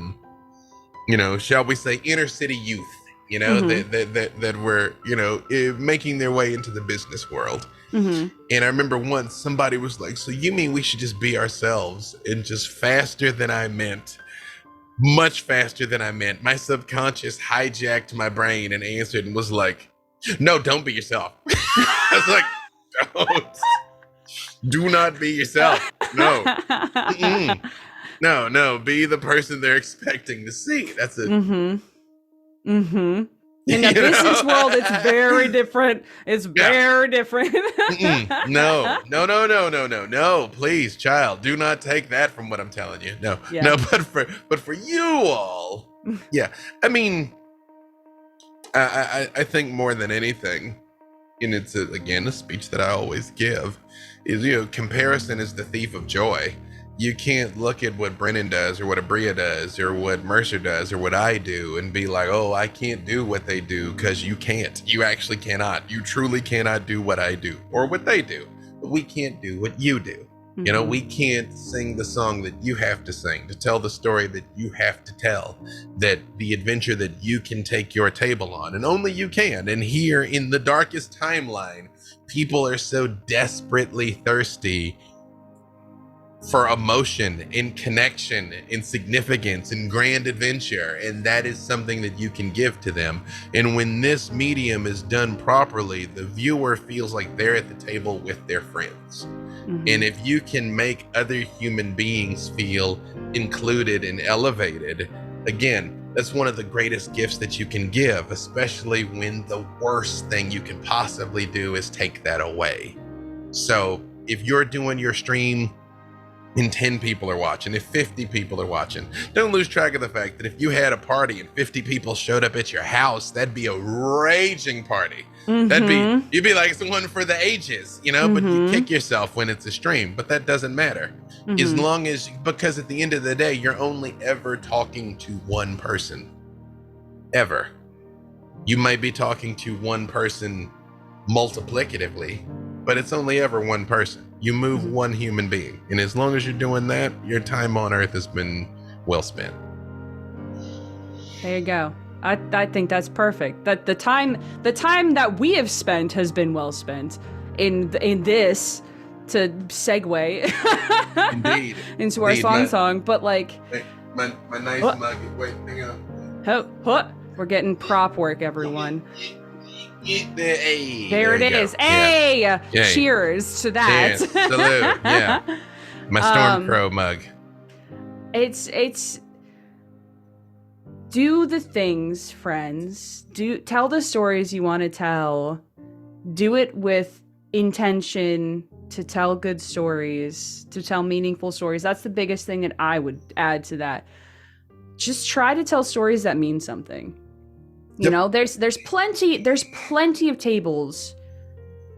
you know, shall we say, inner city youth, you know, that were, you know, making their way into the business world. And I remember once somebody was like, so you mean we should just be ourselves? And just faster than I meant, much faster than I meant, my subconscious hijacked my brain and answered and was like, no, don't be yourself. I was like, do not be yourself. No. No, be the person they're expecting to see. That's it. In the business world, it's very different. It's very different. No, please, child, do not take that from what I'm telling you. No, but for you all, I mean, I think more than anything, and it's again a speech that I always give, is, you know, comparison is the thief of joy. You can't look at what Brennan does or what Abria does or what Mercer does or what I do and be like, oh, I can't do what they do, because you can't. You actually cannot. You truly cannot do what I do or what they do. But we can't do what you do. You know, we can't sing the song that you have to sing, to tell the story that you have to tell, that the adventure that you can take your table on, and only you can. And here in the darkest timeline, people are so desperately thirsty for emotion and connection and significance and grand adventure, and that is something that you can give to them. And when this medium is done properly, the viewer feels like they're at the table with their friends. And if you can make other human beings feel included and elevated, again, that's one of the greatest gifts that you can give, especially when the worst thing you can possibly do is take that away. So if you're doing your stream and 10 people are watching, if 50 people are watching, don't lose track of the fact that if you had a party and 50 people showed up at your house, that'd be a raging party. You'd be like, it's one for the ages, you know, but you kick yourself when it's a stream, but that doesn't matter. As long as, because at the end of the day, you're only ever talking to one person. Ever. You might be talking to one person multiplicatively, but it's only ever one person. You move one human being, and as long as you're doing that, your time on Earth has been well spent. There you go. I think that's perfect. That the time that we have spent has been well spent in this, to segue Indeed. into our song. But like, hey, my nice mug. Wait, hang on. We're getting prop work, everyone. Hey, there it is. Hey, yeah. Cheers to that. Cheers. Salute. Yeah, my Stormcrow mug. It's do the things, friends. Tell the stories you want to tell. Do it with intention to tell good stories, to tell meaningful stories. That's the biggest thing that I would add to that. Just try to tell stories that mean something. You know, there's plenty of tables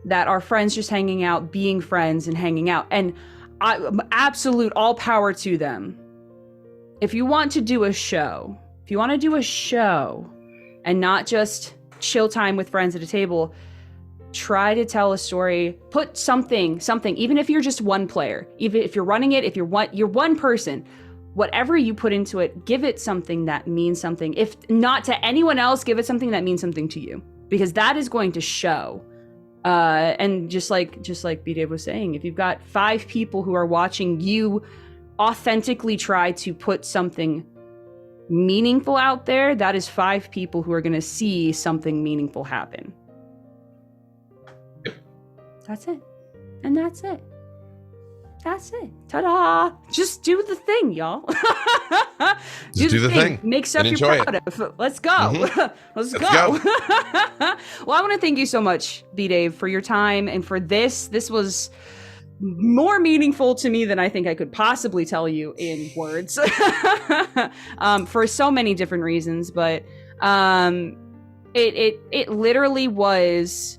that are friends just hanging out, being friends and hanging out. And absolute all power to them. If you want to do a show and not just chill time with friends at a table, try to tell a story, put something, even if you're just one player, even if you're running it, if you're one person, whatever you put into it, give it something that means something. If not to anyone else, give it something that means something to you, because that is going to show. And just like B-Dave was saying, if you've got 5 people who are watching you authentically try to put something meaningful out there, that is 5 people who are going to see something meaningful happen. That's it. And that's it. That's it. Ta-da! Just do the thing, y'all. do the thing. Make stuff you're proud of. Let's go. Let's go. Well, I want to thank you so much, B-Dave, for your time and for this. This was more meaningful to me than I think I could possibly tell you in words. For so many different reasons, but it literally was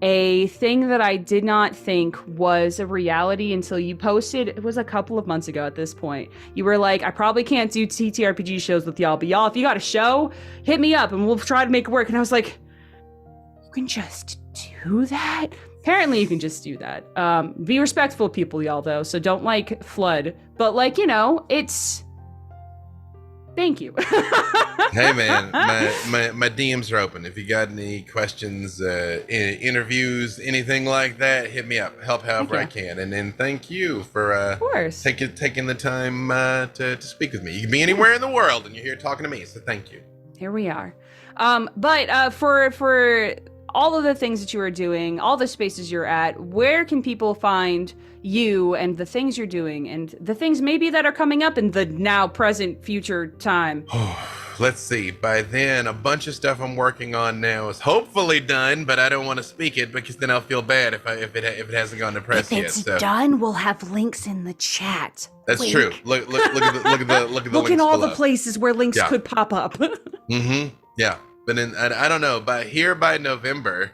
a thing that I did not think was a reality until you posted. It was a couple of months ago at this point. You were like, I probably can't do TTRPG shows with y'all, but y'all, if you got a show, hit me up and we'll try to make it work. And I was like, you can just do that? Apparently you can just do that. Be respectful of people, y'all, though. So don't like flood, but like, you know, it's, thank you. Hey man, my DMs are open. If you got any questions, interviews, anything like that, hit me up. Help however I can. And then thank you for of course taking the time to speak with me. You can be anywhere in the world and you're here talking to me, so thank you. Here we are. But for all of the things that you are doing, all the spaces you're at, where can people find you and the things you're doing and the things maybe that are coming up in the now, present, future time? Let's see. By then, a bunch of stuff I'm working on now is hopefully done, but I don't want to speak it because then I'll feel bad if it hasn't gone to press yet. If it's done, we'll have links in the chat. That's true. Look at the Look links in all below. the places where links could pop up. Yeah. But I don't know. By November,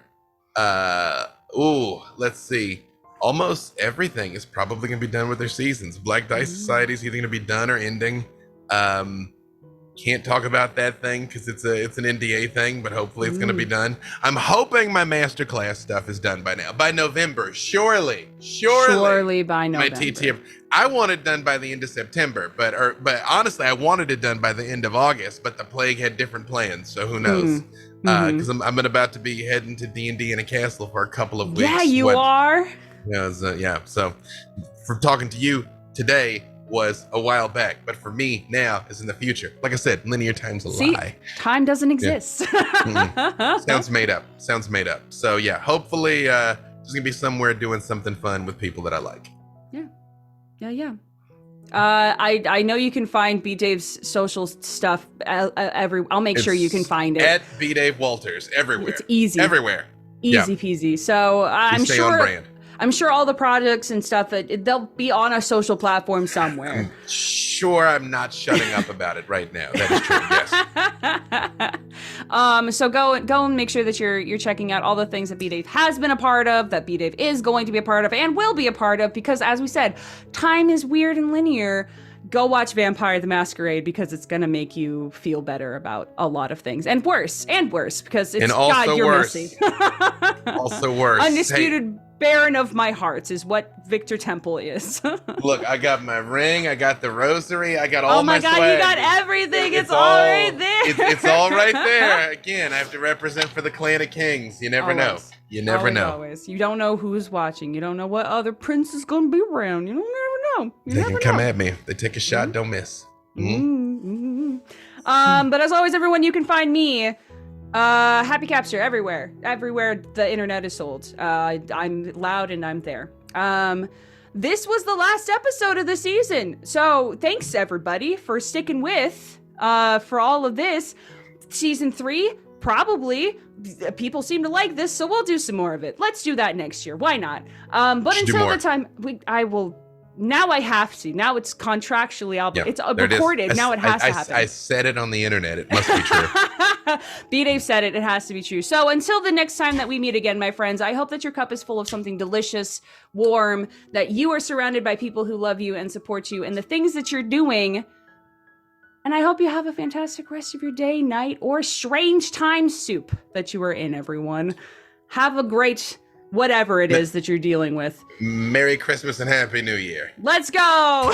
let's see. Almost everything is probably gonna be done with their seasons. Black Dice Society is either gonna be done or ending. Can't talk about that thing because it's an NDA thing, but hopefully it's gonna be done. I'm hoping my masterclass stuff is done by now. By November, surely by November. My TTF. I want it done by the end of September, but honestly, I wanted it done by the end of August, but the plague had different plans, so who knows? Because I'm about to be heading to D&D in a castle for a couple of weeks. Yeah, you are. Yeah, so from talking to you today was a while back, but for me now is in the future. Like I said, linear time's a lie. Time doesn't exist. Sounds made up. So yeah, hopefully just gonna be somewhere doing something fun with people that I like. Yeah. I know you can find B-Dave's social stuff I'll make sure you can find it. At B-Dave Walters, everywhere. It's easy. Everywhere. Easy peasy. So I'm stay on sure brand. I'm sure all the projects and stuff they'll be on a social platform somewhere. Sure, I'm not shutting up about it right now. That is true. Yes. So go and make sure that you're checking out all the things that B-Dave has been a part of, that B-Dave is going to be a part of, and will be a part of, because as we said, time is weird and linear. Go watch Vampire the Masquerade, because it's gonna make you feel better about a lot of things, and worse, because it's God, you're worse. messy. Also worse. Undisputed Baron of my heart is what Victor Temple is. Look, I got my ring, I got the rosary, I got all my swag. Oh my God, you got everything. It's all right there. It's all right there. Again, I have to represent for the Clan of Kings. You never know. You never know. Always. You don't know who's watching. You don't know what other prince is going to be around. You don't never know. They can come at me. They take a shot, don't miss. But as always, everyone, you can find me, Happy Capster, everywhere the internet is sold. I'm loud and I'm there. This was the last episode of the season. So thanks everybody for sticking with, for all of this. Season 3, probably people seem to like this, so we'll do some more of it. Let's do that next year. Why not? But until the time, I will. Now I have to. Now it's contractually obligated. It's recorded. Now it has to happen. I said it on the internet. It must be true. B-Dave said it. It has to be true. So until the next time that we meet again, my friends, I hope that your cup is full of something delicious, warm, that you are surrounded by people who love you and support you and the things that you're doing. And I hope you have a fantastic rest of your day, night, or strange time soup that you are in, everyone. Have a great whatever it is that you're dealing with. Merry Christmas and Happy New Year. Let's go!